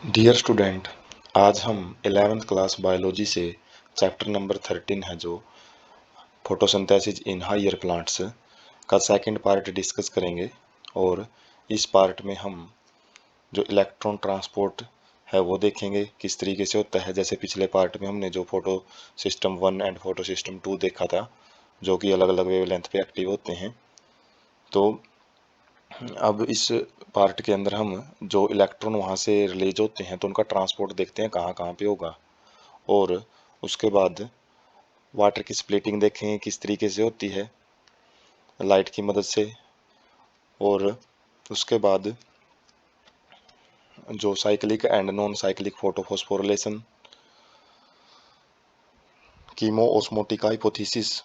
Dear student, आज हम 11th class biology से चैप्टर नंबर 13 है जो फोटोसिंथेसिस इन हायर प्लांट्स का सेकंड पार्ट डिस्कस करेंगे। और इस पार्ट में हम जो इलेक्ट्रॉन ट्रांसपोर्ट है वो देखेंगे किस तरीके से होता है। जैसे पिछले पार्ट में हमने जो photo system 1 and photo system 2 देखा था, जो कि अलग अलग वेवलेंथ पे एक्टिव होते हैं। तो अब इस पार्ट के अंदर हम जो इलेक्ट्रॉन वहाँ से रिलीज होते हैं तो उनका ट्रांसपोर्ट देखते हैं कहाँ कहाँ पे होगा। और उसके बाद वाटर की स्प्लिटिंग देखेंगे किस तरीके से होती है लाइट की मदद से। और उसके बाद जो cyclic and non cyclic photophosphorylation, chemo osmotic hypothesis.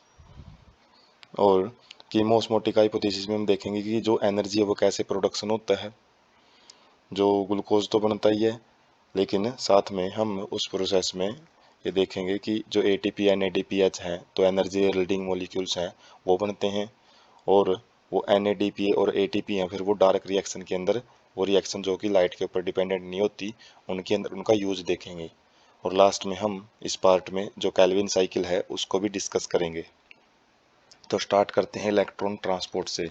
और कीमो ऑस्मोटिक हाइपोथेसिस में हम देखेंगे कि जो एनर्जी है वो कैसे प्रोडक्शन होता है। जो ग्लूकोज तो बनता ही है, लेकिन साथ में हम उस प्रोसेस में ये देखेंगे कि जो एटीपी एनएडीपीएच हैं तो एनर्जी यील्डिंग मॉलिक्यूल्स हैं वो बनते हैं। और वो एनएडीपी और एटीपी हैं, फिर वो डार्क रिएक्शन के अंदर वो रिएक्शन जो कि लाइट के ऊपर डिपेंडेंट नहीं होती, उनके अंदर उनका यूज देखेंगे। और लास्ट में हम इस पार्ट में जो कैल्विन साइकिल है उसको भी डिस्कस करेंगे। तो स्टार्ट करते हैं इलेक्ट्रॉन ट्रांसपोर्ट से।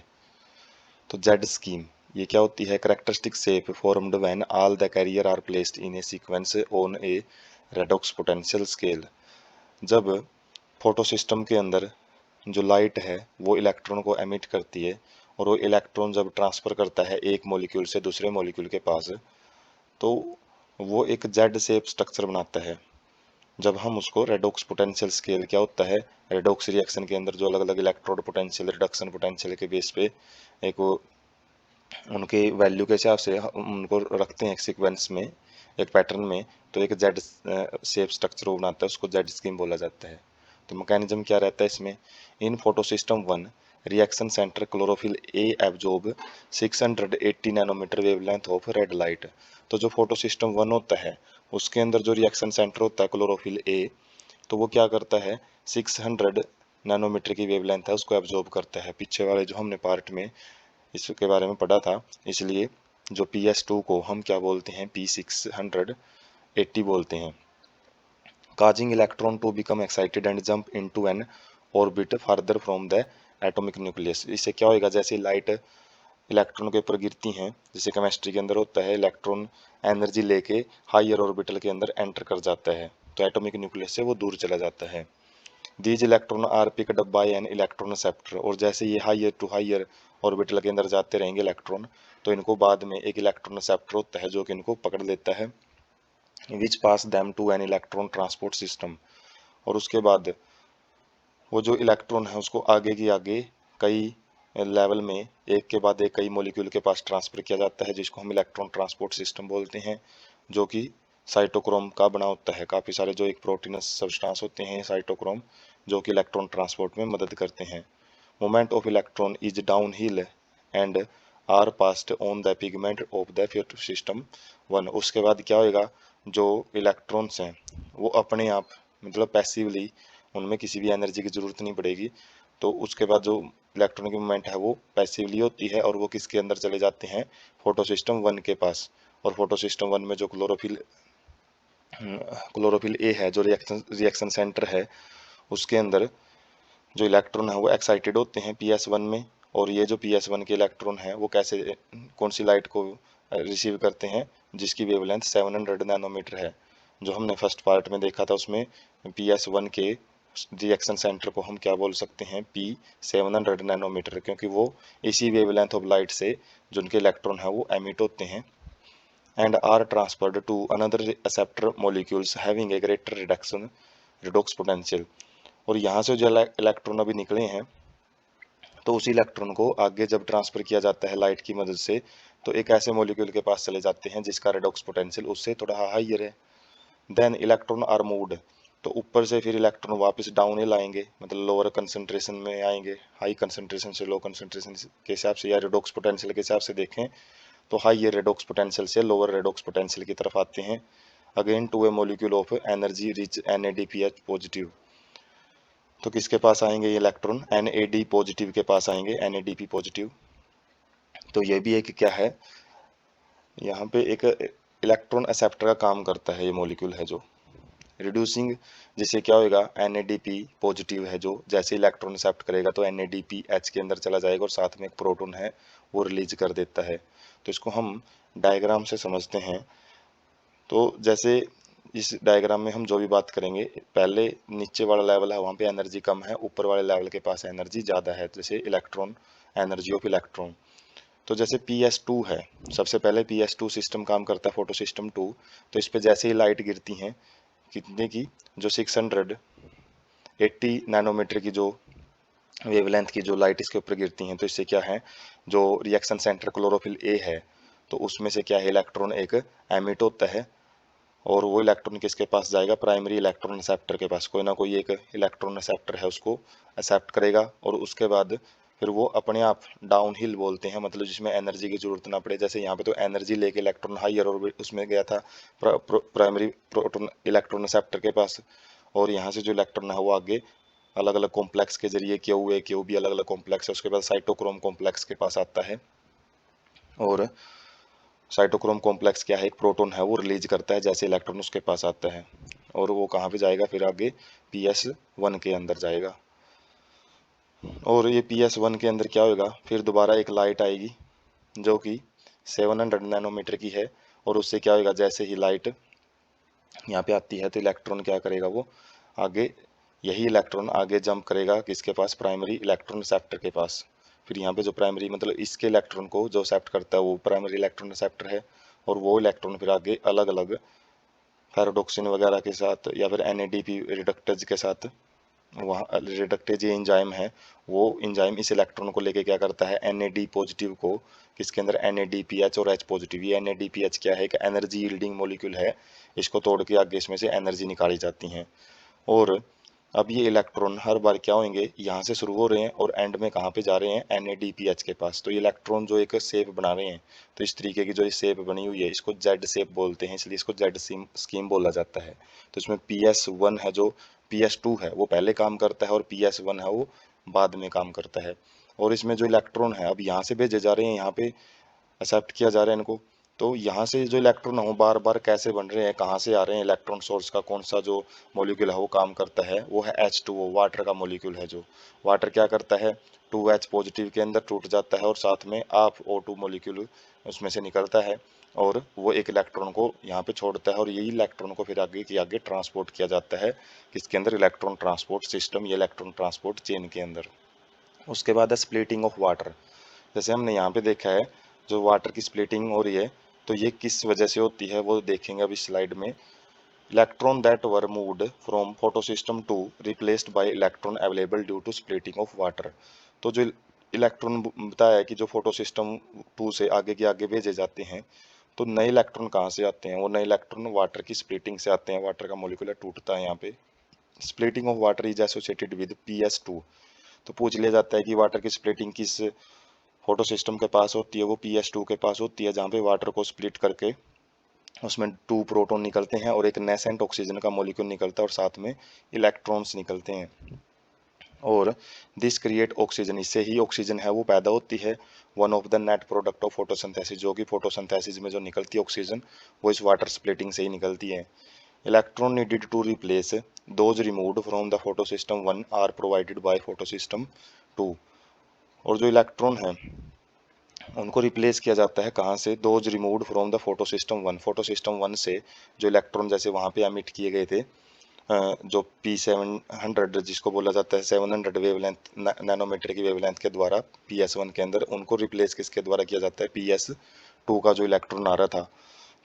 तो जेड स्कीम ये क्या होती है? Characteristic shape formed when all the carrier are placed in a sequence on a redox potential scale. जब फोटो सिस्टम के अंदर जो लाइट है वो इलेक्ट्रॉन को एमिट करती है और वो इलेक्ट्रॉन जब ट्रांसफर करता है एक मॉलिक्यूल से दूसरे मॉलिक्यूल के पास, तो वो एक जेड शेप स्ट्रक्चर बनाता है। जब हम उसको रेडॉक्स पोटेंशियल स्केल क्या होता है, रेडॉक्स रिएक्शन के अंदर जो अलग अलग इलेक्ट्रोड पोटेंशियल रिडक्शन पोटेंशियल के बेस पे एक वो उनके वैल्यू के हिसाब से हम उनको रखते हैं एक सीक्वेंस में, एक पैटर्न में, तो एक जेड शेप स्ट्रक्चर वो बनाता है, उसको जेड स्कीम बोला जाता है। तो मैकेनिज्म क्या रहता है इसमें? In photo system 1 reaction centre chlorophyll a absorb 680 nanometre wavelength of red light. तो जो फोटो सिस्टम 1 होता है उसके अंदर जो रिएक्शन सेंटर होता है क्लोरोफिल ए, तो वो क्या करता है, 600 नैनोमीटर की वेवलेंथ है उसको एब्जॉर्ब करता है। पीछे वाले जो हमने पार्ट में इसके बारे में पढ़ा था, इसलिए जो PS2 को हम क्या बोलते हैं, P680 बोलते हैं। causing electron to become excited and jump into an orbit further from the atomic nucleus। इससे क्या होएगा, जैसे लाइट इलेक्ट्रॉन के ऊपर गिरती हैं, जैसे केमिस्ट्री के अंदर होता है, इलेक्ट्रॉन एनर्जी लेके हायर ऑर्बिटल के अंदर एंटर कर जाता है तो एटॉमिक न्यूक्लियस से वो दूर चला जाता है। These electron are picked up by an electron receptor. और जैसे ये हायर टू हायर ऑर्बिटल के अंदर जाते रहेंगे इलेक्ट्रॉन, तो इनको बाद में एक इलेक्ट्रॉन रिसेप्टर होता है जो कि इनको पकड़ लेता है, which pass them to an electron transport system. और उसके बाद वो जो इलेक्ट्रॉन है उसको आगे की आगे कई लेवल में एक के बाद एक कई मॉलिक्यूल के पास ट्रांसफर किया जाता है, जिसको हम इलेक्ट्रॉन ट्रांसपोर्ट सिस्टम बोलते हैं, जो कि साइटोक्रोम का बना होता है। काफ़ी सारे जो एक प्रोटीनस सब्सटेंस होते हैं साइटोक्रोम, जो कि इलेक्ट्रॉन ट्रांसपोर्ट में मदद करते हैं। Moment of electron is down hill and are passed on the pigment of the photo system 1। उसके बाद क्या होएगा, जो इलेक्ट्रॉन्स हैं वो अपने आप, मतलब पैसिवली, उनमें किसी भी एनर्जी की जरूरत नहीं पड़ेगी, तो उसके बाद जो इलेक्ट्रॉन की मूवमेंट है वो पैसिवली होती है और वो किसके अंदर चले जाते हैं, फोटो सिस्टम 1 के पास। और फोटो सिस्टम 1 में जो क्लोरोफिल ए है, जो रिएक्शन सेंटर है, उसके अंदर जो इलेक्ट्रॉन है वो एक्साइटेड होते हैं PS1 में। और ये जो PS1 के इलेक्ट्रॉन है वो कैसे, कौन सी लाइट को रिसीव करते हैं, जिसकी वेवलेंथ 700 नैनोमीटर है। जो हमने फर्स्ट पार्ट में देखा था उसमें PS1 के रिएक्शन सेंटर को हम क्या बोल सकते हैं, P700 नैनोमीटर, क्योंकि वो इसी वेवलेंथ ऑफ लाइट से जो उनके इलेक्ट्रॉन है वो एमिट होते हैं and are transferred to another receptor molecules having a greater redox potential। और यहाँ से जो इलेक्ट्रॉन अभी निकले हैं, तो उसी इलेक्ट्रॉन को आगे जब ट्रांसफर किया जाता है लाइट की मदद से, तो एक ऐसे मॉलिक्यूल के पास चले जाते हैं जिसका रेडॉक्स पोटेंशियल उससे थोड़ा हाइयर है। देन इलेक्ट्रॉन आर मूव्ड, तो ऊपर से फिर इलेक्ट्रॉन वापस डाउन हिल आएंगे, मतलब लोअर कंसंट्रेशन में आएंगे। हाई कंसंट्रेशन से लो कंसंट्रेशन के हिसाब से या रेडॉक्स पोटेंशियल के हिसाब से देखें तो हाई रेडॉक्स पोटेंशियल से लोअर रेडॉक्स पोटेंशियल की तरफ आते हैं, again to a molecule of energy rich NADPH positive. तो किसके पास आएंगे ये इलेक्ट्रॉन, NAD पॉजिटिव के पास आएंगे, NADP पॉजिटिव। तो ये भी एक क्या है, यहाँ पे एक इलेक्ट्रॉन एक्सेप्टर का काम करता है ये मॉलिक्यूल है जो रिड्यूसिंग, जिससे क्या होगा NADP पॉजिटिव है जो जैसे इलेक्ट्रॉन एक्सेप्ट करेगा तो NADPH के अंदर चला जाएगा और साथ में एक प्रोटॉन है वो रिलीज कर देता है। तो इसको हम डायग्राम से समझते हैं। तो जैसे इस डायग्राम में हम जो भी बात करेंगे, पहले नीचे वाला लेवल है वहाँ पे एनर्जी कम है, ऊपर वाले लेवल के पास एनर्जी ज़्यादा है, जैसे इलेक्ट्रॉन, एनर्जी ऑफ इलेक्ट्रॉन। तो जैसे PS2 है, सबसे पहले PS2 सिस्टम काम करता है, फोटो सिस्टम 2। तो इस पे जैसे ही लाइट गिरती हैं, कितने की, जो 680 नैनोमीटर की जो वेवलेंथ की जो लाइट इसके ऊपर गिरती हैं, तो इससे क्या है, जो रिएक्शन सेंटर क्लोरोफिल ए है, तो उसमें से क्या है, इलेक्ट्रॉन एक एमिट होता है और वो इलेक्ट्रॉन किसके पास जाएगा, प्राइमरी इलेक्ट्रॉन एक्सेप्टर के पास। कोई ना कोई एक इलेक्ट्रॉन एक्सेप्टर है उसको एक्सेप्ट करेगा और उसके बाद फिर वो अपने आप डाउन हिल बोलते हैं, मतलब जिसमें एनर्जी की जरूरत ना पड़े। जैसे यहाँ पे तो एनर्जी लेके इलेक्ट्रॉन हायर ऑर्बिट उसमें गया था प्राइमरी प्रोटॉन इलेक्ट्रॉन एक्सेप्टर के पास, और यहाँ से जो इलेक्ट्रॉन है वो आगे अलग अलग कॉम्प्लेक्स के जरिए क्यू भी अलग अलग कॉम्प्लेक्स है, उसके बाद साइटोक्रोम कॉम्प्लेक्स के पास आता है। और साइटोक्रोम कॉम्प्लेक्स क्या है, एक प्रोटॉन है वो रिलीज करता है जैसे इलेक्ट्रॉन उसके पास आता है, और वो कहाँ पे जाएगा, फिर आगे PS1 के अंदर जाएगा। और ये PS1 के अंदर क्या होगा, फिर दोबारा एक लाइट आएगी जो कि 700 नैनोमीटर की है, और उससे क्या होगा, जैसे ही लाइट यहाँ पे आती है तो इलेक्ट्रॉन क्या करेगा, वो आगे, यही इलेक्ट्रॉन आगे जंप करेगा किसके पास, प्राइमरी इलेक्ट्रॉन रिसेप्टर के पास। फिर यहाँ पे जो प्राइमरी मतलब इसके इलेक्ट्रॉन को जो एक्सेप्ट करता है वो प्राइमरी इलेक्ट्रॉन रिसेप्टर है, और वो इलेक्ट्रॉन फिर आगे अलग अलग फेरोडोक्सिन वगैरह के साथ या फिर NADP रिडक्टेज के साथ, वहाँ रिडक्टेज ये इंजाइम है, वो इंजाइम इस इलेक्ट्रॉन को लेके क्या करता है, NAD पॉजिटिव को किसके अंदर, NADPH और H पॉजिटिव। ये NADPH क्या है, एक एनर्जी यील्डिंग मॉलिक्यूल है, इसको तोड़ के आगे इसमें से एनर्जी निकाली जाती है। और अब ये इलेक्ट्रॉन हर बार क्या होंगे, यहाँ से शुरू हो रहे हैं और एंड में कहाँ पे जा रहे हैं, NADPH के पास। तो ये इलेक्ट्रॉन जो एक शेप बना रहे हैं, तो इस तरीके की जो ये शेप बनी हुई है इसको जेड शेप बोलते हैं, इसलिए इसको जेड स्कीम बोला जाता है। तो इसमें PS1 है, जो PS2 है वो पहले काम करता है, और PS1 है वो बाद में काम करता है। और इसमें जो इलेक्ट्रॉन है अब यहाँ से भेजे जा रहे हैं, यहाँ पे एक्सेप्ट किया जा रहा है इनको। तो यहाँ से जो इलेक्ट्रॉन हो बार बार कैसे बन रहे हैं, कहाँ से आ रहे हैं, इलेक्ट्रॉन सोर्स का कौन सा जो मॉलिक्यूल है वो काम करता है, वो है H2O, वाटर का मॉलिक्यूल है। जो वाटर क्या करता है, 2H पॉजिटिव के अंदर टूट जाता है और साथ में हाफ O2 मॉलिक्यूल उसमें से निकलता है, और वो एक इलेक्ट्रॉन को यहाँ पे छोड़ता है, और यही इलेक्ट्रॉन को फिर आगे की आगे ट्रांसपोर्ट किया जाता है किसके अंदर, इलेक्ट्रॉन ट्रांसपोर्ट सिस्टम या इलेक्ट्रॉन ट्रांसपोर्ट चेन के अंदर। उसके बाद है स्प्लिटिंग ऑफ वाटर। जैसे हमने यहाँ पे देखा है जो वाटर की स्प्लिटिंग हो रही है, तो ये किस वजह से होती है वो देखेंगे अभी स्लाइड में। Electron that were moved from photosystem two replaced by electron available due to splitting of water. तो जो इलेक्ट्रॉन बताया है कि जो फोटोसिस्टम 2 से आगे के आगे भेजे जाते हैं, तो नए इलेक्ट्रॉन कहाँ से आते हैं, वो नए इलेक्ट्रॉन वाटर की स्प्लिटिंग से आते हैं, वाटर का मॉलिक्यूल टूटता है यहाँ पे। Splitting of water is associated with PS2। तो पूछ लिया जाता है कि वाटर की स्प्लिटिंग किस फोटो सिस्टम के पास होती है, वो PS2 के पास होती है, जहाँ पे वाटर को स्प्लिट करके उसमें 2 प्रोटॉन निकलते हैं और एक नेसेंट ऑक्सीजन का मॉलिक्यूल निकलता है और साथ में इलेक्ट्रॉन्स निकलते हैं। और दिस क्रिएट ऑक्सीजन, इससे ही ऑक्सीजन है वो पैदा होती है। One of the net product of photosynthesis, जो कि फोटोसिंथेसिस में जो निकलती है ऑक्सीजन, वो इस वाटर स्प्लिटिंग से ही निकलती है। Electron needed to replace those removed from the photosystem 1 are provided by photosystem 2। और जो इलेक्ट्रॉन है उनको रिप्लेस किया जाता है कहाँ से, those removed from the photo system 1। Photo system 1 से जो इलेक्ट्रॉन जैसे वहाँ पे एमिट किए गए थे, जो P700 जिसको बोला जाता है 700 वेवलेंथ नैनोमीटर की वेवलेंथ के द्वारा PS1 के अंदर, उनको रिप्लेस किसके द्वारा किया जाता है, PS2 का जो इलेक्ट्रॉन आ रहा था।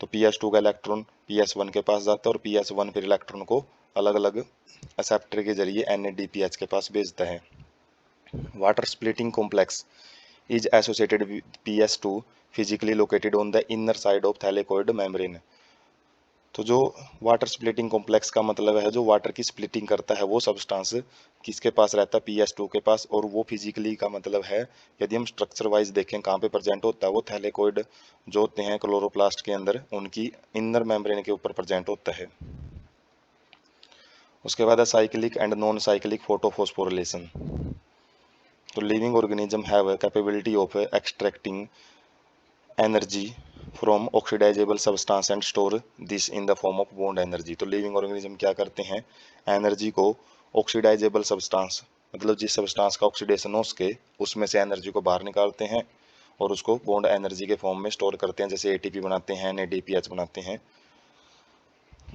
तो PS2 का इलेक्ट्रॉन PS1 के पास जाता है और PS1 फिर इलेक्ट्रॉन को अलग अलग एक्सेप्टर के जरिए NADPH के पास भेजता है। Water splitting complex is associated with PS2 physically located on the inner side of thylakoid membrane। तो जो वाटर स्प्लिटिंग कॉम्प्लेक्स का मतलब है, जो वाटर की स्प्लिटिंग करता है वो सब्सटेंस किसके पास रहता है, PS2 के पास। और वो फिजिकली का मतलब है, यदि हम स्ट्रक्चर वाइज देखें कहाँ पे प्रेजेंट होता है, वो थैलेकोइड जो होते हैं क्लोरोप्लास्ट के अंदर, उनकी इनर मेम्ब्रेन के ऊपर प्रेजेंट होता है। उसके बाद है cyclic and non cyclic photophosphorylation. तो living organism have capability of extracting energy from oxidisable substance and store this in the form of bond energy. तो लिविंग ऑर्गेनिज्म क्या करते हैं, एनर्जी को ऑक्सीडाइजेबल सब्सटेंस मतलब जिस सब्सटेंस का ऑक्सीडेशन हो उसके उसमें से एनर्जी को बाहर निकालते हैं और उसको बॉन्ड एनर्जी के फॉर्म में स्टोर करते हैं, जैसे एटीपी बनाते हैं, एनएडीपीएच बनाते हैं।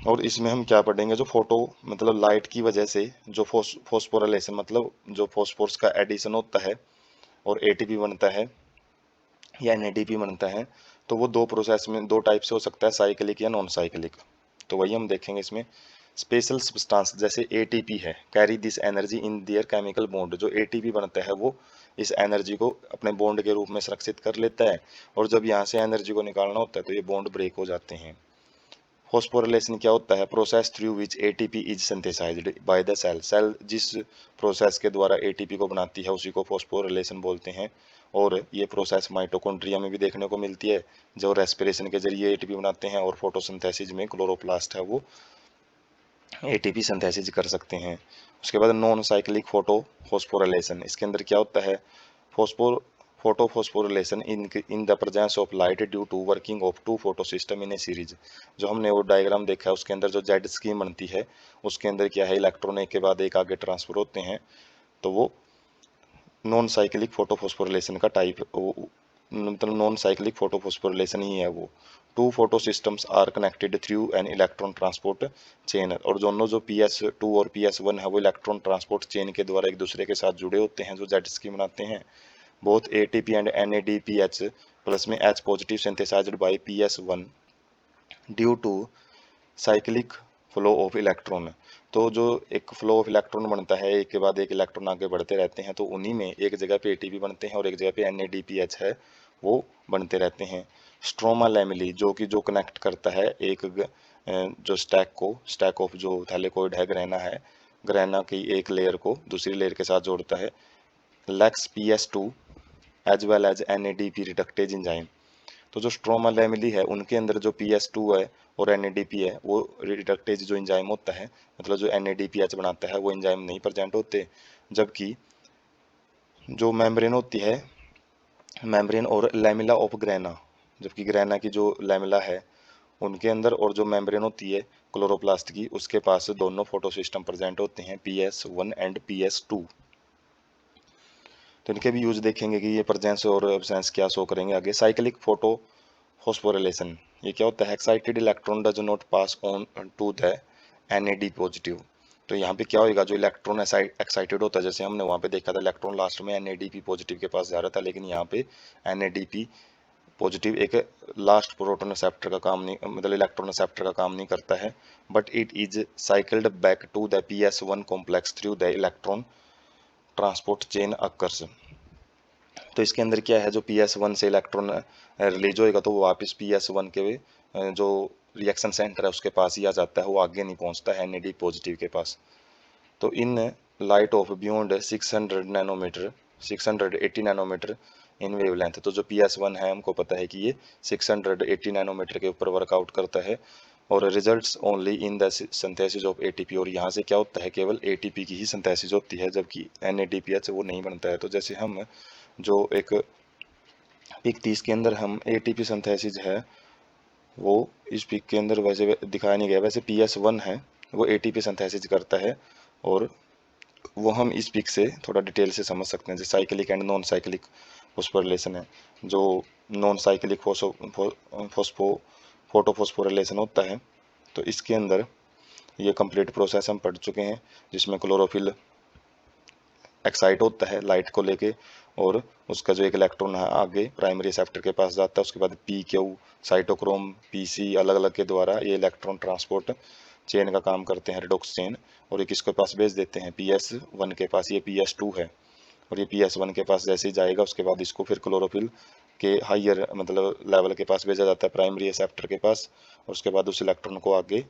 और इसमें हम क्या पढ़ेंगे, जो फोटो मतलब लाइट की वजह से जो फॉस्फोराइलेशन मतलब जो फॉस्फोरस का एडिशन होता है और एटीपी बनता है या एनएडीपी बनता है, तो वो दो प्रोसेस में दो टाइप से हो सकता है, साइक्लिक या नॉन साइक्लिक। तो वही हम देखेंगे इसमें। स्पेशल सब्सटेंस जैसे एटीपी है, carry this energy in their chemical bond. जो एटीपी बनता है वो इस एनर्जी को अपने बॉन्ड के रूप में संरक्षित कर लेता है, और जब यहाँ से एनर्जी को निकालना होता है तो ये बॉन्ड ब्रेक हो जाते हैं। फॉस्फोरिलेशन क्या होता है, process through which ATP is synthesised by the cell. Cell जिस प्रोसेस के द्वारा एटीपी को बनाती है उसी को फॉस्फोरिलेशन बोलते हैं। और ये प्रोसेस माइटोकॉन्ड्रिया में भी देखने को मिलती है, जो रेस्पिरेशन के जरिए एटीपी बनाते हैं, और फोटोसिंथेसिस में क्लोरोप्लास्ट है वो एटीपी सिंथेसिस कर सकते हैं। उसके बाद नॉन साइक्लिक फोटो फॉस्फोरिलेशन, इसके अंदर क्या होता है, phosphor photophosphorylation in the presence of light due to working of two photo system in a series. जो हमने वो डायग्राम देखा है उसके अंदर जो जेड स्कीम बनती है उसके अंदर क्या है, इलेक्ट्रॉन एक के बाद एक आगे ट्रांसफर होते हैं, तो वो नॉन साइक्लिक फोटोफॉस्फोरिलेशन का टाइप, मतलब नॉन साइक्लिक फोटोफॉस्फोरिलेशन ही है वो। Two photo systems are connected through an electron transport chain, और दोनों जो PS2 और PS1 है वो इलेक्ट्रॉन ट्रांसपोर्ट चेन के द्वारा एक दूसरे के साथ जुड़े होते हैं, जो जेड स्कीम बनाते हैं। Both ATP and NADPH plus में H positive synthesised by PS1 due to cyclic flow of electron. तो जो एक फ्लो ऑफ इलेक्ट्रॉन बनता है, एक के बाद एक इलेक्ट्रॉन आगे बढ़ते रहते हैं, तो उन्हीं में एक जगह पे ATP बनते हैं और एक जगह पे NADPH है वो बनते रहते हैं। स्ट्रोमा लैमेली जो कनेक्ट करता है एक जो स्टैक ऑफ जो थैलेकोइड है, ग्रैना की एक लेयर को दूसरी लेयर के साथ जोड़ता है। Lacks PS2 as well as NADP reductase enzyme. तो जो स्ट्रोमा लैमेली है उनके अंदर जो PS2 है और NADP है वो रिडक्टेज जो एंजाइम होता है, मतलब जो NADPH बनाता है वो एंजाइम नहीं प्रेजेंट होते। जबकि जो मेम्ब्रेन होती है, मेम्ब्रेन और लैमिला ऑफ ग्रैना, जबकि ग्रैना की जो लैमिला है उनके अंदर और जो मेम्ब्रेन होती है क्लोरोप्लास्ट की उसके पास दोनों फोटोसिस्टम प्रेजेंट होते हैं, PS1 एंड PS2। तो इनके भी यूज देखेंगे कि ये प्रेजेंस और एब्सेंस क्या शो करेंगे आगे। साइक्लिक फोटो फॉस्फोरिलेशन, ये क्या होता है, excited electron does not pass on to the NAD positive. तो यहाँ पे क्या होगा, जो इलेक्ट्रॉन एक्साइटेड होता है, जैसे हमने वहाँ पे देखा था इलेक्ट्रॉन लास्ट में NADP पॉजिटिव के पास जा रहा था, लेकिन यहाँ पे NADP पॉजिटिव एक लास्ट प्रोटॉन रिसेप्टर का काम नहीं, मतलब इलेक्ट्रॉन रिसेप्टर का काम नहीं करता है, but it is cycled back to the PS1 complex through the electron transport chain occurs. तो इसके अंदर क्या है, जो PS1 से इलेक्ट्रॉन रिलीज होएगा तो वो वापस PS1 के जो रिएक्शन सेंटर है उसके पास ही आ जाता है, वो आगे नहीं पहुंचता है NAD पॉजिटिव के पास। तो in light of beyond 600 nanometre 680 nanometre in wavelength, तो जो PS1 है हमको पता है कि ये 680 नैनोमीटर के ऊपर वर्कआउट करता है, और results only in the synthesis of ATP। और यहाँ से क्या होता है, केवल ATP की ही सिंथेसिस होती है, जबकि NADPH वो नहीं बनता है। तो जैसे हम जो एक पिक 30 के अंदर हम ATP सिंथेसिस है वो इस पिक के अंदर वैसे दिखाया नहीं गया, वैसे PS1 है वो ATP सिंथेसिस करता है, और वो हम इस पिक से थोड़ा डिटेल से समझ सकते हैं। जैसे cyclic and non cyclic phosphorylation है, जो नॉन साइक्लिक फोटोफॉस्फोरिलेशन होता है, तो इसके अंदर ये कंप्लीट प्रोसेस हम पढ़ चुके हैं, जिसमें क्लोरोफिल एक्साइट होता है लाइट को लेके, और उसका जो एक इलेक्ट्रॉन है आगे प्राइमरी रिसेप्टर के पास जाता है, उसके बाद PQ साइटोक्रोम PC अलग अलग के द्वारा ये इलेक्ट्रॉन ट्रांसपोर्ट चेन का काम करते हैं, रिडॉक्स चेन, और ये किसके पास भेज देते हैं, PS1 के पास। ये PS2 है, और ये PS1 के पास जैसे ही जाएगा उसके बाद इसको फिर क्लोरोफिल के हाइयर मतलब लेवल के पास भेजा जाता है, प्राइमरी रिसेप्टर के पास, और उसके बाद उस इलेक्ट्रॉन को आगे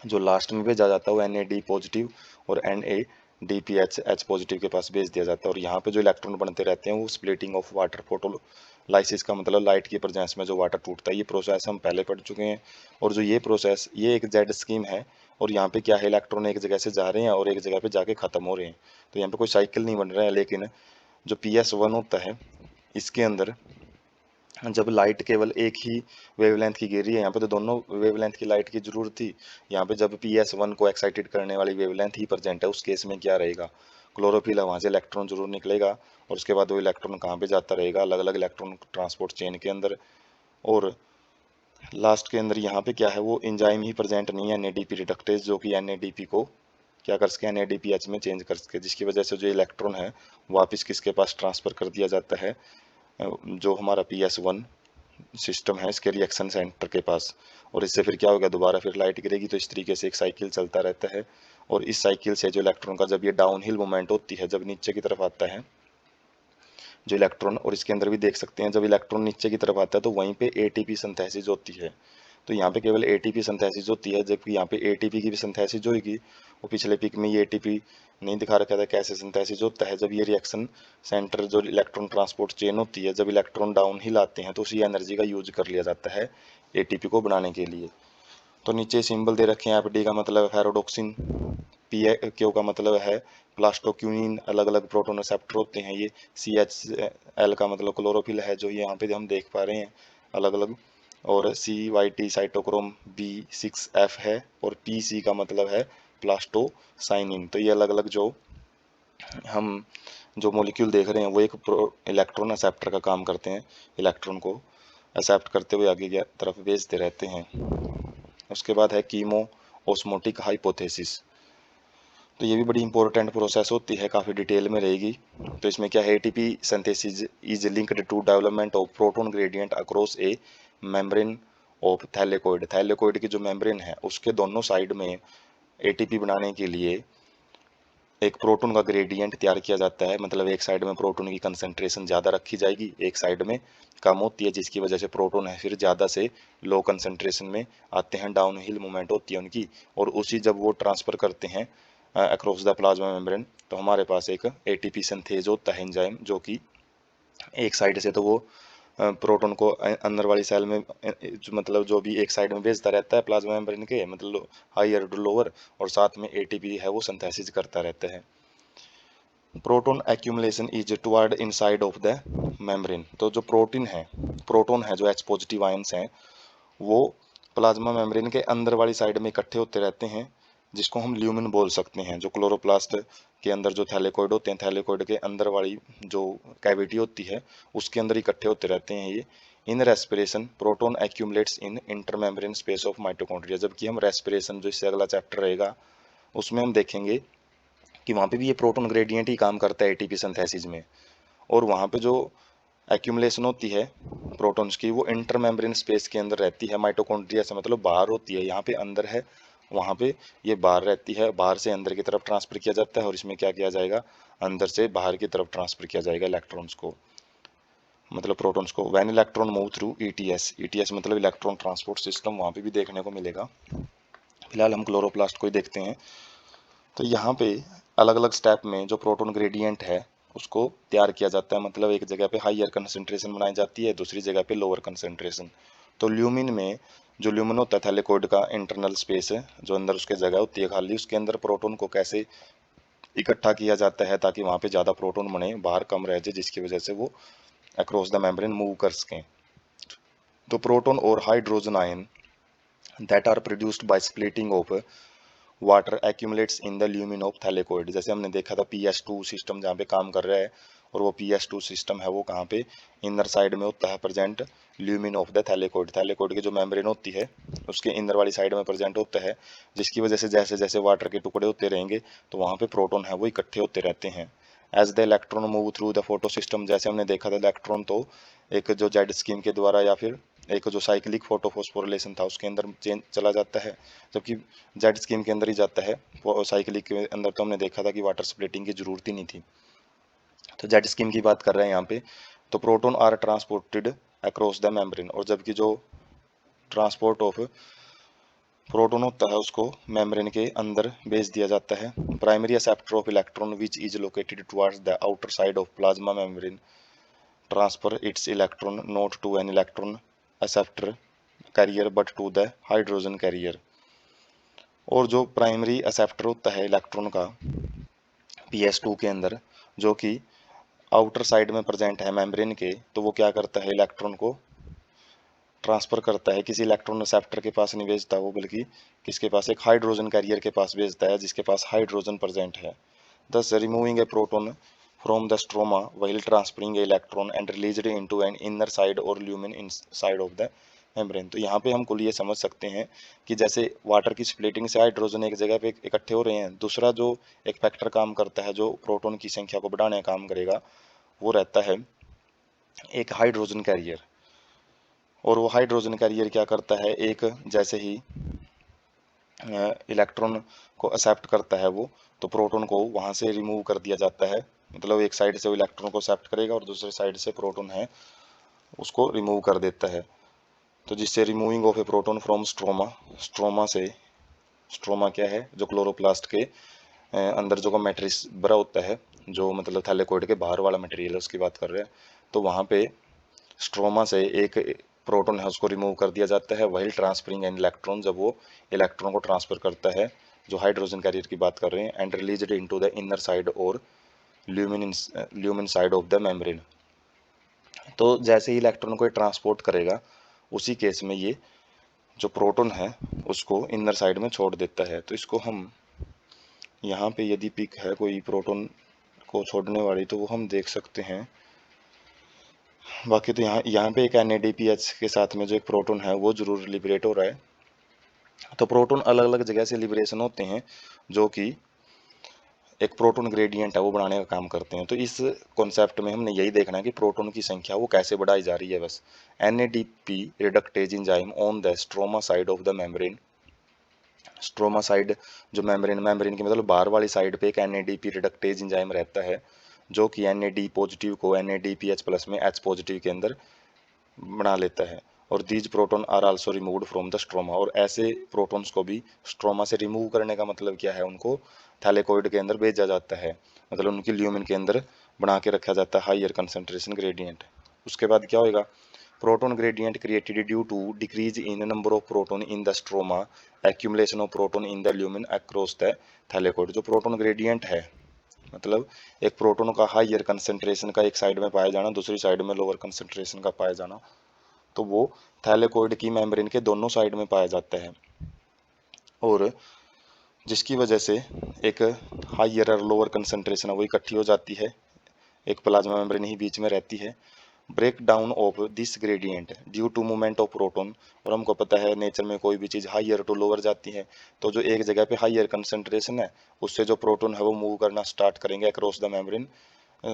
जो लास्ट में भेजा जाता है वो NAD पॉजिटिव और NADPH पॉजिटिव के पास भेज दिया जाता है। और यहाँ पे जो इलेक्ट्रॉन बनते रहते हैं वो स्प्लिटिंग ऑफ वाटर फोटोलाइसिस का मतलब लाइट की प्रेजेंस में जो वाटर टूटता है, ये प्रोसेस हम पहले पढ़ चुके हैं। और जो ये प्रोसेस ये एक जेड स्कीम है, और यहाँ पे क्या है, इलेक्ट्रॉन एक जगह से जा रहे हैं और एक जगह पे जाके खत्म हो रहे हैं, तो यहाँ पे कोई साइकिल नहीं बन रहा है। लेकिन जो PS1 होता है इसके अंदर जब लाइट केवल एक ही वेवलेंथ की गिर रही है, यहाँ पे तो दोनों वेवलेंथ की लाइट की जरूरत थी। यहाँ पे जब PS1 को एक्साइटेड करने वाली वेवलेंथ ही प्रेजेंट है, उस केस में क्या रहेगा, क्लोरोफिल है, वहाँ से इलेक्ट्रॉन जरूर निकलेगा और उसके बाद वो इलेक्ट्रॉन कहाँ पे जाता रहेगा, अलग अलग इलेक्ट्रॉन ट्रांसपोर्ट चेन के अंदर। और लास्ट के अंदर यहाँ पे क्या है, वो एंजाइम ही प्रेजेंट नहीं है, NADP रिडक्टेज, जो कि NADP को क्या कर सके, NADPH में चेंज कर सके, जिसकी वजह से जो इलेक्ट्रॉन है वापस किसके पास ट्रांसफर कर दिया जाता है, जो हमारा PS1 सिस्टम है इसके रिएक्शन सेंटर के पास। और इससे फिर क्या होगा, दोबारा फिर लाइट गिरेगी। तो इस तरीके से एक साइकिल चलता रहता है। और इस साइकिल से जो इलेक्ट्रॉन का जब ये डाउन हिल मूवमेंट होती है, जब नीचे की तरफ आता है जो इलेक्ट्रॉन, और इसके अंदर भी देख सकते हैं जब इलेक्ट्रॉन नीचे की तरफ आता है तो वहीं पे ATP सिंथेसिस होती है। तो यहाँ पे केवल ATP सिंथेसिस होती है, जबकि यहाँ पे ATP की भी सिंथेसिस होगी। वो पिछले पिक में ये ATP नहीं दिखा रखा था कैसे सिंथेसिस होता है। जब ये रिएक्शन सेंटर जो इलेक्ट्रॉन ट्रांसपोर्ट चेन होती है, जब इलेक्ट्रॉन डाउन हिल आते हैं तो उसी एनर्जी का यूज कर लिया जाता है ATP को बनाने के लिए। तो नीचे सिंबल दे रखे हैं, FD का मतलब है फेरोडोक्सिन, PQ का मतलब है प्लास्टोक्यूनिन, अलग अलग प्रोटोन रिसेप्टर होते हैं ये। CHL का मतलब क्लोरोफिल है, जो यहाँ पे हम देख पा रहे हैं अलग अलग। और CYT साइटोक्रोम B6F है, और PC का मतलब है प्लास्टोसाइनिन। तो ये अलग अलग हम जो मॉलिक्यूल देख रहे हैं वो एक इलेक्ट्रॉन एक्सेप्टर का काम करते हैं, इलेक्ट्रॉन को एक्सेप्ट करते हुए आगे की तरफ भेजते रहते हैं। उसके बाद है कीमो ऑस्मोटिक हाइपोथेसिस। तो ये भी बड़ी इंपॉर्टेंट प्रोसेस होती है, काफ़ी डिटेल में रहेगी। तो इसमें क्या है, ATP synthesis is linked to development of proton gradient across a membrane of thylakoid. Thylakoid की जो मेम्ब्रेन है उसके दोनों साइड में ATP बनाने के लिए एक प्रोटॉन का ग्रेडियंट तैयार किया जाता है। मतलब एक साइड में प्रोटॉन की कंसंट्रेशन ज़्यादा रखी जाएगी, एक साइड में कम होती है, जिसकी वजह से प्रोटॉन है फिर ज़्यादा से लो कंसंट्रेशन में आते हैं, डाउन हिल मूवमेंट होती है उनकी। और उसी जब वो ट्रांसफ़र करते हैं अक्रॉस द प्लाज्मा मेम्ब्रेन, तो हमारे पास एक ATP सिंथेज होता है एंजाइम, जो कि एक साइड से तो वो प्रोटॉन को अंदर वाली सेल में मतलब जो भी एक साइड में भेजता रहता है प्लाज्मा मेम्ब्रेन के, मतलब हायर टू लोअर, और साथ में ATP है वो सिंथेसिस करता रहता है। Proton accumulation is toward inside of the membrane. तो जो प्रोटॉन है जो H पॉजिटिव आयंस हैं, वो प्लाज्मा मेम्ब्रेन के अंदर वाली साइड में इकट्ठे होते रहते हैं, जिसको हम ल्यूमिन बोल सकते हैं। जो क्लोरोप्लास्ट के अंदर जो थैलेकोइड होते हैं, थैलेकोइड के अंदर वाली जो कैविटी होती है उसके अंदर इकट्ठे होते रहते हैं ये। In respiration proton accumulates in intermembrane space of mitochondria. जबकि हम रेस्पिरेशन, जो इससे अगला चैप्टर रहेगा, उसमें हम देखेंगे कि वहाँ पे भी ये प्रोटॉन ग्रेडियंट ही काम करता है ATP सिंथेसिस में। और वहाँ पे जो एक्यूमुलेशन होती है प्रोटॉन्स की, वो इंटरमेम्ब्रेन स्पेस के अंदर रहती है। माइटोकॉन्ड्रिया से मतलब बाहर होती है, यहाँ पे अंदर है, वहाँ पे ये बाहर रहती है। बाहर से अंदर की तरफ ट्रांसफर किया जाता है, और इसमें क्या किया जाएगा, अंदर से बाहर की तरफ ट्रांसफर किया जाएगा इलेक्ट्रॉन्स को, मतलब प्रोटॉन्स को। When electron move through ETS मतलब इलेक्ट्रॉन ट्रांसपोर्ट सिस्टम, वहाँ पे भी देखने को मिलेगा। फिलहाल हम क्लोरोप्लास्ट को ही देखते हैं। तो यहाँ पे अलग अलग स्टेप में जो प्रोटॉन ग्रेडियंट है उसको तैयार किया जाता है। मतलब एक जगह पे हाइयर कंसंट्रेशन बनाई जाती है, दूसरी जगह पे लोअर कंसंट्रेशन। तो ल्यूमिन में जो ल्यूमिन होता है थैलेकोइड का इंटरनल स्पेस है, जो अंदर उसके जगह होती है खाली, उसके अंदर प्रोटॉन को कैसे इकट्ठा किया जाता है ताकि वहाँ पे ज़्यादा प्रोटॉन बने, बाहर कम रह जाए, जिसकी वजह से वो अक्रॉस द मेम्ब्रेन मूव कर सकें। तो प्रोटॉन और hydrogen ion that are produced by splitting of water accumulates in the lumen of thylakoid. जैसे हमने देखा था PS2 सिस्टम जहाँ पे काम कर रहा है, और वो PS2 सिस्टम है वो कहाँ पे, इनर साइड में होता है present lumen of the थैलेकोइड। Thylakoid की जो मेम्ब्रेन होती है उसके इंदर वाली साइड में प्रेजेंट होता है, जिसकी वजह से जैसे जैसे वाटर के टुकड़े होते रहेंगे तो वहाँ पे प्रोटॉन है वो इकट्ठे होते रहते हैं। As the electron move through the photo system, जैसे हमने देखा था इलेक्ट्रॉन तो एक जो जेड स्कीम के द्वारा या फिर एक जो साइक्लिक फोटोफॉस्फोरिलेशन था उसके अंदर चेंज चला जाता है, जबकि जेड स्कीम के अंदर ही जाता है। साइक्लिक के अंदर तो हमने देखा था कि वाटर स्प्लिटिंग की जरूरत ही नहीं थी। तो जेड स्कीम की बात कर रहे हैं यहाँ पे। तो proton are transported across the membrane, और जबकि जो ट्रांसपोर्ट ऑफ प्रोटॉन होता है उसको मेम्ब्रेन के अंदर भेज दिया जाता है। Primary acceptor of electron which is located towards the outer side of plasma membrane transfer its electron not to an electron acceptor carrier but to the hydrogen carrier. और जो प्राइमरी एक्सेप्टर होता है इलेक्ट्रॉन का PS2 के अंदर, जो कि outer side में प्रेजेंट है मेम्ब्रेन के, तो वो क्या करता है इलेक्ट्रॉन को ट्रांसफ़र करता है, किसी इलेक्ट्रॉन रिसेप्टर के पास नहीं भेजता वो, बल्कि किसके पास, एक हाइड्रोजन कैरियर के पास भेजता है जिसके पास हाइड्रोजन प्रेजेंट है। Thus, removing a proton from the stroma while transferring a electron and released into an inner side or lumen inside of the membrane। तो यहाँ पे हम कुल ये समझ सकते हैं कि जैसे वाटर की स्प्लिटिंग से हाइड्रोजन एक जगह पे इकट्ठे हो रहे हैं, दूसरा जो एक फैक्टर काम करता है जो प्रोटॉन की संख्या को बढ़ाने का काम करेगा, वो रहता है एक हाइड्रोजन कैरियर। और वो हाइड्रोजन कैरियर क्या करता है, एक जैसे ही इलेक्ट्रॉन को एक्सेप्ट करता है वो, तो प्रोटॉन को वहाँ से रिमूव कर दिया जाता है। मतलब एक साइड से वो इलेक्ट्रॉन को एक्सेप्ट करेगा और दूसरे साइड से प्रोटॉन है उसको रिमूव कर देता है। तो जिससे removing of A proton from stroma, stroma से, स्ट्रोमा क्या है, जो क्लोरोप्लास्ट के अंदर जो का मैट्रिक्स भरा होता है, जो मतलब थैलेकोइड के बाहर वाला मटेरियल है उसकी बात कर रहे हैं, तो वहाँ पे स्ट्रोमा से एक प्रोटॉन है उसको रिमूव कर दिया जाता है। वही ट्रांसफरिंग एन इलेक्ट्रॉन, जब वो इलेक्ट्रॉन को ट्रांसफर करता है, जो हाइड्रोजन कैरियर की बात कर रहे हैं, and released into the inner side और lumen side of the membrane. तो जैसे ही इलेक्ट्रॉन को ट्रांसपोर्ट करेगा, उसी केस में ये जो प्रोटॉन है उसको इनर साइड में छोड़ देता है। तो इसको हम यहाँ पे यदि पिक है कोई प्रोटॉन को छोड़ने वाली, तो वो हम देख सकते हैं। बाकी तो यहाँ पे एक NADPH के साथ में जो एक प्रोटॉन है वो जरूर लिबरेट हो रहा है। तो प्रोटॉन अलग अलग जगह से लिबरेशन होते हैं, जो कि एक प्रोटॉन ग्रेडियंट है वो बढ़ाने का काम करते हैं। तो इस कॉन्सेप्ट में हमने यही देखना है कि प्रोटॉन की संख्या वो कैसे बढ़ाई जा रही है बस। NADP reductase enzyme on the stroma side of the membrane. Stroma side जो मेम्ब्रेन की मतलब बाहर वाली साइड पे एक NADP रिडक्टेज एंजाइम रहता है, जो कि NAD पॉजिटिव को NADPH प्लस में H पॉजिटिव के अंदर बना लेता है। और these proton are also removed from the stroma. और ऐसे प्रोटॉन्स को भी स्ट्रोमा से रिमूव करने का मतलब क्या है, उनको थैलेकोइड के अंदर भेजा जाता है, मतलब उनकी ल्यूमिन के अंदर बना के रखा जाता है हायर कंसंट्रेशन ग्रेडियंट। उसके बाद क्या होएगा, proton gradient created due to decrease in number of proton in the stroma, accumulation of proton in the lumen across the thylakoid. जो प्रोटॉन ग्रेडियंट है, मतलब एक प्रोटॉन का हायर कंसंट्रेशन का एक साइड में पाया जाना, दूसरी साइड में लोअर कंसंट्रेशन का पाया जाना, तो वो थैलेकोइड की मेम्ब्रेन के दोनों साइड में पाया जाता है। और जिसकी वजह से एक हायर और लोअर कंसंट्रेशन है वो इकट्ठी हो जाती है, एक प्लाज्मा मेम्ब्रेन ही बीच में रहती है। Break down of this gradient due to movement of proton. और हमको पता है नेचर में कोई भी चीज़ हायर टू लोअर जाती है, तो जो एक जगह पे हायर कंसंट्रेशन है उससे जो प्रोटॉन है वो मूव करना स्टार्ट करेंगे अक्रॉस द मेम्ब्रेन।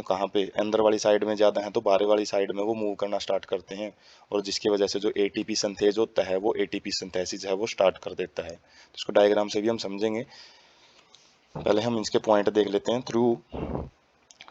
कहाँ पे, अंदर वाली साइड में ज़्यादा है तो बाहर वाली साइड में वो मूव करना स्टार्ट करते हैं, और जिसकी वजह से जो ATP सिंथेज होता है वो ATP सिंथेसिस है वो स्टार्ट कर देता है। तो इसको डायग्राम से भी हम समझेंगे। पहले हम इसके पॉइंट देख लेते हैं। Through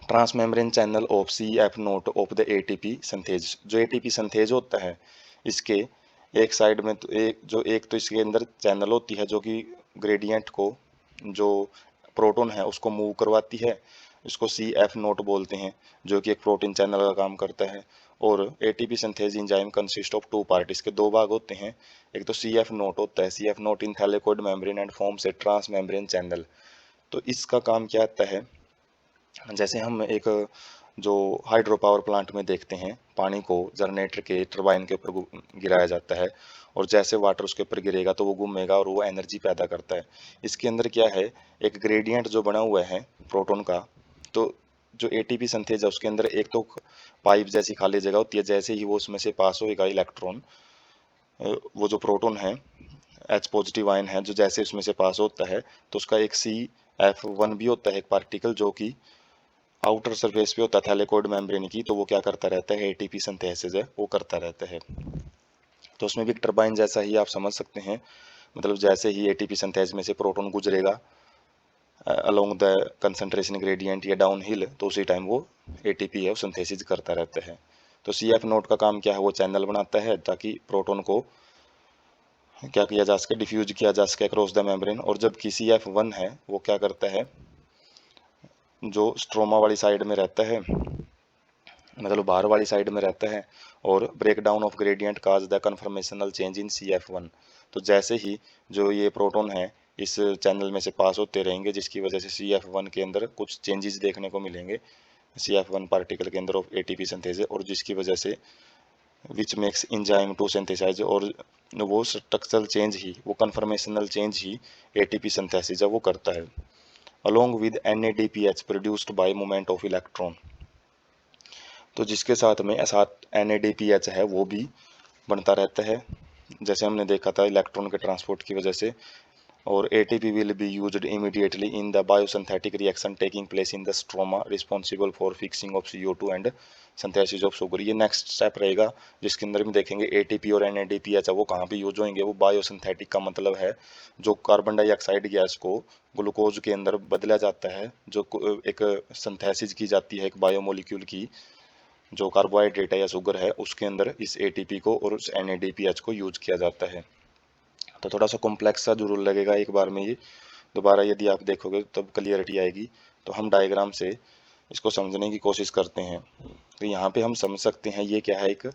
transmembrane channel of CF note of the ATP synthase. जो ATP सिंथेज होता है इसके एक साइड में तो एक तो इसके अंदर चैनल होती है जो कि ग्रेडियंट को, जो प्रोटॉन है उसको मूव करवाती है, इसको CF नोट बोलते हैं, जो कि एक प्रोटीन चैनल का काम करता है। और ATP synthase enzyme consist of two part, इसके दो भाग होते हैं। एक तो CF नोट होता है, CF nought in thylakoid membrane and forms a transmembrane channel. तो इसका काम क्या आता है, जैसे हम एक जो हाइड्रो पावर प्लांट में देखते हैं, पानी को जनरेटर के टरबाइन के ऊपर गिराया जाता है, और जैसे वाटर उसके ऊपर गिरेगा तो वो घूमेगा और वो एनर्जी पैदा करता है। इसके अंदर क्या है, एक ग्रेडियंट जो बना हुआ है प्रोटॉन का, तो जो ATP सिंथेज है उसके अंदर एक तो पाइप जैसी खाली जगह होती है, जैसे ही वो उसमें से पास होएगा इलेक्ट्रॉन, वो जो प्रोटॉन है H पॉजिटिव आयन है जो जैसे उसमें से पास होता है, तो उसका एक CF1 भी होता है, एक पार्टिकल जो कि आउटर सरफेस पे होता है थैलेकोइड मेम्ब्रेन की, तो वो क्या करता रहता है, ATP सिंथेसिस है वो करता रहता है। तो उसमें भी एक टरबाइन जैसा ही आप समझ सकते हैं, मतलब जैसे ही ATP सिंथेसिस में से प्रोटॉन गुजरेगा अलोंग द कंसंट्रेशन ग्रेडियंट या डाउन हिल, तो उसी टाइम वो ATP है वो सिंथेसिस करता रहता है। तो CF नोट का काम क्या है, वो चैनल बनाता है ताकि प्रोटॉन को क्या किया जा सके, डिफ्यूज किया जा सके अक्रॉस द मेम्ब्रेन। और जबकि CF1 है वो क्या करता है, जो स्ट्रोमा वाली साइड में रहता है, मतलब बाहर वाली साइड में रहता है, और break down of gradient cause the conformational change in CF1। तो जैसे ही जो ये प्रोटॉन है इस चैनल में से पास होते रहेंगे, जिसकी वजह से CF1 के अंदर कुछ चेंजेस देखने को मिलेंगे, CF1 पार्टिकल के अंदर ऑफ ATP सिंथेसिस, और जिसकी वजह से which makes enzyme to synthesise, और वो स्ट्रक्चरल चेंज ही, वो कन्फर्मेशनल चेंज ही एटीपी सिंथेसिस है वो करता है, along with NADPH produced by movement of electron. तो जिसके साथ में साथ NADPH है वो भी बनता रहता है, जैसे हमने देखा था इलेक्ट्रॉन के ट्रांसपोर्ट की वजह से। और ATP will be used immediately in the biosynthetic reaction taking place in the stroma responsible for fixing of CO2 and synthesis of sugar। ये नेक्स्ट स्टेप रहेगा जिसके अंदर भी देखेंगे ATP और NADPH वो कहाँ पे यूज होंगे। वो बायोसिंथेटिक का मतलब है जो कार्बन डाइऑक्साइड गैस को ग्लूकोज के अंदर बदला जाता है, जो एक सिंथेसिस की जाती है एक बायोमोलिक्यूल की, जो कार्बोहाइड्रेट है या शुगर है उसके अंदर इस ATP को और उस NADPH को यूज किया जाता है। तो थोड़ा सा कॉम्प्लेक्स सा जरूर लगेगा एक बार में, ये दोबारा यदि आप देखोगे तब क्लियरिटी आएगी। तो हम डायग्राम से इसको समझने की कोशिश करते हैं। तो यहाँ पे हम समझ सकते हैं ये क्या है, एक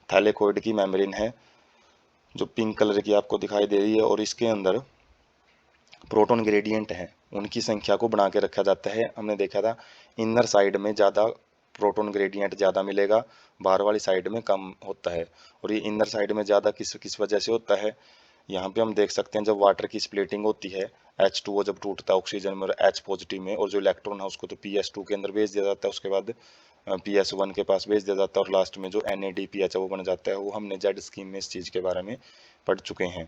थैलेकोइड की मेम्ब्रेन है जो पिंक कलर की आपको दिखाई दे रही है, और इसके अंदर प्रोटॉन ग्रेडियंट हैं, उनकी संख्या को बना के रखा जाता है। हमने देखा था इनर साइड में ज़्यादा प्रोटॉन ग्रेडियंट ज़्यादा मिलेगा, बाहर वाली साइड में कम होता है। और ये इनर साइड में ज़्यादा किस किस वजह से होता है, यहाँ पे हम देख सकते हैं जब वाटर की स्प्लिटिंग होती है, H2O जब टूटता है ऑक्सीजन में और H पॉजिटिव में, और जो इलेक्ट्रॉन है उसको तो PS2 के अंदर भेज दिया जाता है, उसके बाद PS1 के पास भेज दिया जाता है, और लास्ट में जो NADPH है वो बन जाता है। वो हमने जेड स्कीम में इस चीज़ के बारे में पढ़ चुके हैं।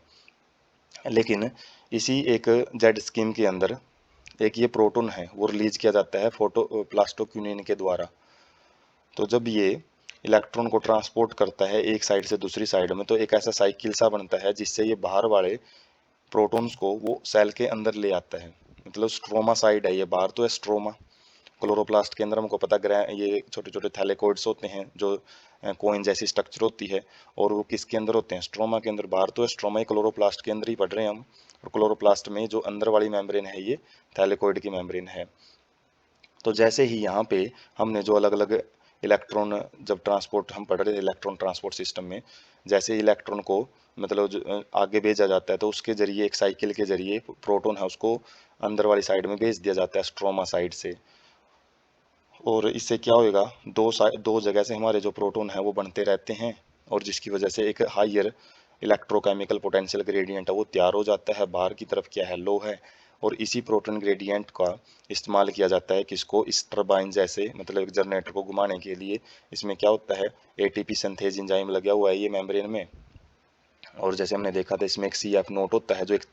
लेकिन इसी एक जेड स्कीम के अंदर एक ये प्रोटॉन है वो रिलीज किया जाता है फोटो प्लास्टोक्यूनिन के द्वारा। तो जब ये इलेक्ट्रॉन को ट्रांसपोर्ट करता है एक साइड से दूसरी साइड में, तो एक ऐसा साइकिल सा बनता है जिससे ये बाहर वाले प्रोटॉन्स को वो सेल के अंदर ले आता है। मतलब स्ट्रोमा साइड है ये, बाहर तो है स्ट्रोमा, क्लोरोप्लास्ट के अंदर हमको पता ये छोटे छोटे थैलेकोइड्स होते हैं जो कोइन जैसी स्ट्रक्चर होती है, और वो किसके अंदर होते हैं, स्ट्रोमा के अंदर। बाहर तो है स्ट्रोमा, ही क्लोरोप्लास्ट के अंदर ही पढ़ रहे हैं हम, और क्लोरोप्लास्ट में जो अंदर वाली मेम्ब्रेन है ये थैलेकोइड की मेम्ब्रेन है। तो जैसे ही यहाँ पे हमने जो अलग अलग इलेक्ट्रॉन जब ट्रांसपोर्ट हम पढ़ रहे थे इलेक्ट्रॉन ट्रांसपोर्ट सिस्टम में, जैसे इलेक्ट्रॉन को मतलब आगे भेजा जाता है तो उसके जरिए एक साइकिल के जरिए प्रोटॉन है उसको अंदर वाली साइड में भेज दिया जाता है स्ट्रोमा साइड से। और इससे क्या होएगा, दो जगह से हमारे जो प्रोटॉन है वो बनते रहते हैं, और जिसकी वजह से एक हाइयर इलेक्ट्रोकेमिकल पोटेंशियल ग्रेडियंट है वो तैयार हो जाता है। बाहर की तरफ क्या है, लो है, और इसी प्रोटॉन ग्रेडियंट का इस्तेमाल किया जाता है किसको, इस टरबाइन जैसे मतलब एक जनरेटर को घुमाने के लिए। इसमें क्या होता है, ATP सिंथेज एंजाइम लगा हुआ है ये मेम्ब्रेन में, और जैसे हमने देखा था इसमें एक CF नोट होता है जो एक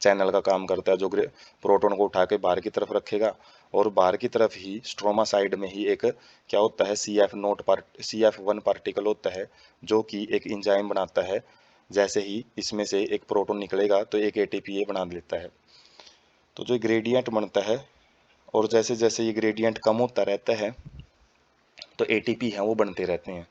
चैनल का काम करता है, जो प्रोटॉन को उठा के बाहर की तरफ रखेगा। और बाहर की तरफ ही स्ट्रोमा साइड में ही एक क्या होता है, CF1 पार्टिकल होता है जो कि एक एंजाइम बनाता है। जैसे ही इसमें से एक प्रोटॉन निकलेगा तो एक ATP बना लेता है। तो जो ग्रेडियंट बनता है, और जैसे जैसे ये ग्रेडियंट कम होता रहता है तो ATP हैं वो बनते रहते हैं।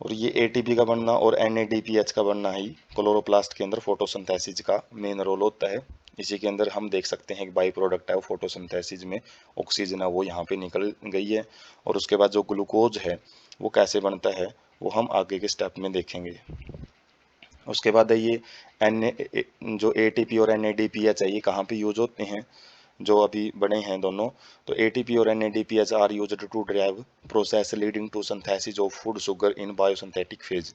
और ये ATP का बनना और NADPH का बनना ही क्लोरोप्लास्ट के अंदर फोटोसिंथेसिस का मेन रोल होता है। इसी के अंदर हम देख सकते हैं एक बाई प्रोडक्ट है वो फोटोसिंथेसिस में ऑक्सीजन है वो यहाँ पे निकल गई है। और उसके बाद जो ग्लूकोज है वो कैसे बनता है वो हम आगे के स्टेप में देखेंगे। उसके बाद है ये जो ATP और NADPH है ये कहाँ पे यूज होते हैं, जो अभी बने हैं दोनों। तो ATP और NADPH are used to drive process leading to synthesis of food sugar in biosynthetic phase.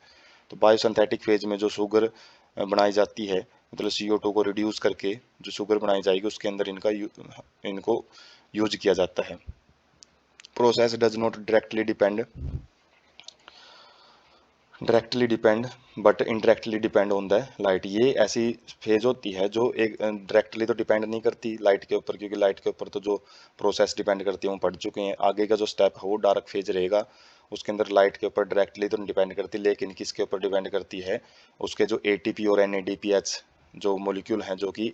तो बायोसिंथेटिक फेज में जो शुगर बनाई जाती है, मतलब CO2 को रिड्यूस करके जो शुगर बनाई जाएगी उसके अंदर इनको यूज किया जाता है। Process does not directly depend but indirectly depend on the light. ये ऐसी फेज होती है जो एक डायरेक्टली तो डिपेंड नहीं करती लाइट के ऊपर, क्योंकि लाइट के ऊपर तो जो प्रोसेस डिपेंड करती है वो पढ़ चुके हैं। आगे का जो स्टेप है वो डार्क फेज रहेगा, उसके अंदर लाइट के ऊपर डायरेक्टली तो नहीं डिपेंड करती, लेकिन किसके ऊपर डिपेंड करती है, उसके जो ATP और NADPH जो मोलिक्यूल हैं जो कि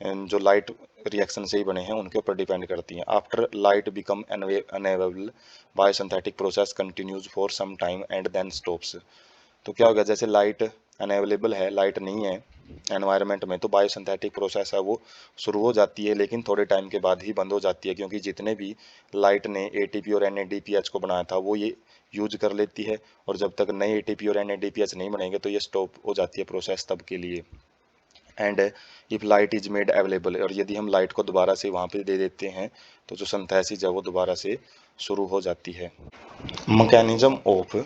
जो लाइट रिएक्शन से ही बने हैं उनके ऊपर डिपेंड करती हैं। After light become unavailable biosynthetic process continues for some time and then stops. तो क्या होगा, जैसे लाइट अनअवेलेबल है, लाइट नहीं है एनवायरनमेंट में, तो बायोसिंथेटिक प्रोसेस है वो शुरू हो जाती है, लेकिन थोड़े टाइम के बाद ही बंद हो जाती है, क्योंकि जितने भी लाइट ने ATP और NADPH को बनाया था वो ये यूज कर लेती है, और जब तक नए ATP और NADPH नहीं बनेंगे तो ये स्टॉप हो जाती है प्रोसेस तब के लिए। And if light is made available, और यदि हम लाइट को दोबारा से वहाँ पे दे देते हैं तो जो सिंथेसिस है वो दोबारा से शुरू हो जाती है। Mechanism of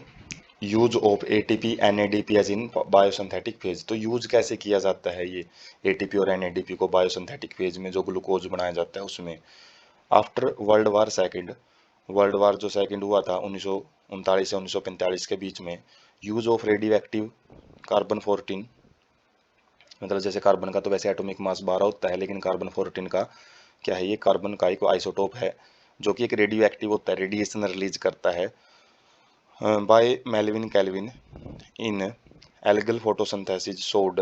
use of ATP NADP as in biosynthetic phase. तो यूज कैसे किया जाता है ये एटीपी और एनएडीपी को बायोसिंथेटिक फेज में, जो ग्लूकोज बनाया जाता है उसमें। After world war second, world war जो सेकंड हुआ था 1939 से 1945 के बीच में, use of radio active carbon 14, मतलब जैसे कार्बन का तो वैसे एटॉमिक मास 12 होता है, लेकिन कार्बन 14 का क्या है, ये कार्बन का एक आइसोटोप है जो कि एक रेडियो एक्टिव होता है, रेडिएशन रिलीज करता है बाय मेल्विन कैल्विन इन एल्गल फोटोसिंथेसिस शोड।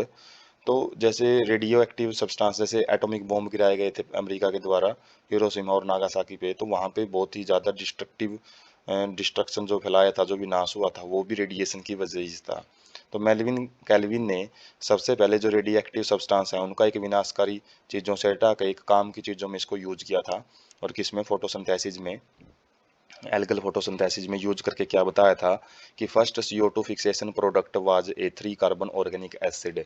तो जैसे रेडियो एक्टिव सब्सटेंस, जैसे एटॉमिक बॉम्ब गिराए गए थे अमेरिका के द्वारा हिरोशिमा और नागासाकी पे, तो वहाँ पे बहुत ही ज़्यादा डिस्ट्रक्शन जो फैलाया था, जो विनाश हुआ था, वो भी रेडिएशन की वजह से था। तो मेल्विन कैल्विन ने सबसे पहले जो रेडियो एक्टिव सब्सटेंस है उनका एक विनाशकारी चीज़ों से हटा कर एक काम की चीज़ों में इसको यूज किया था। और किसमें, फोटोसिंथेसिस में, एल्गल फोटोसिंथेसिस में यूज करके क्या बताया था कि first CO2 fixation product was a 3 carbon organic acid.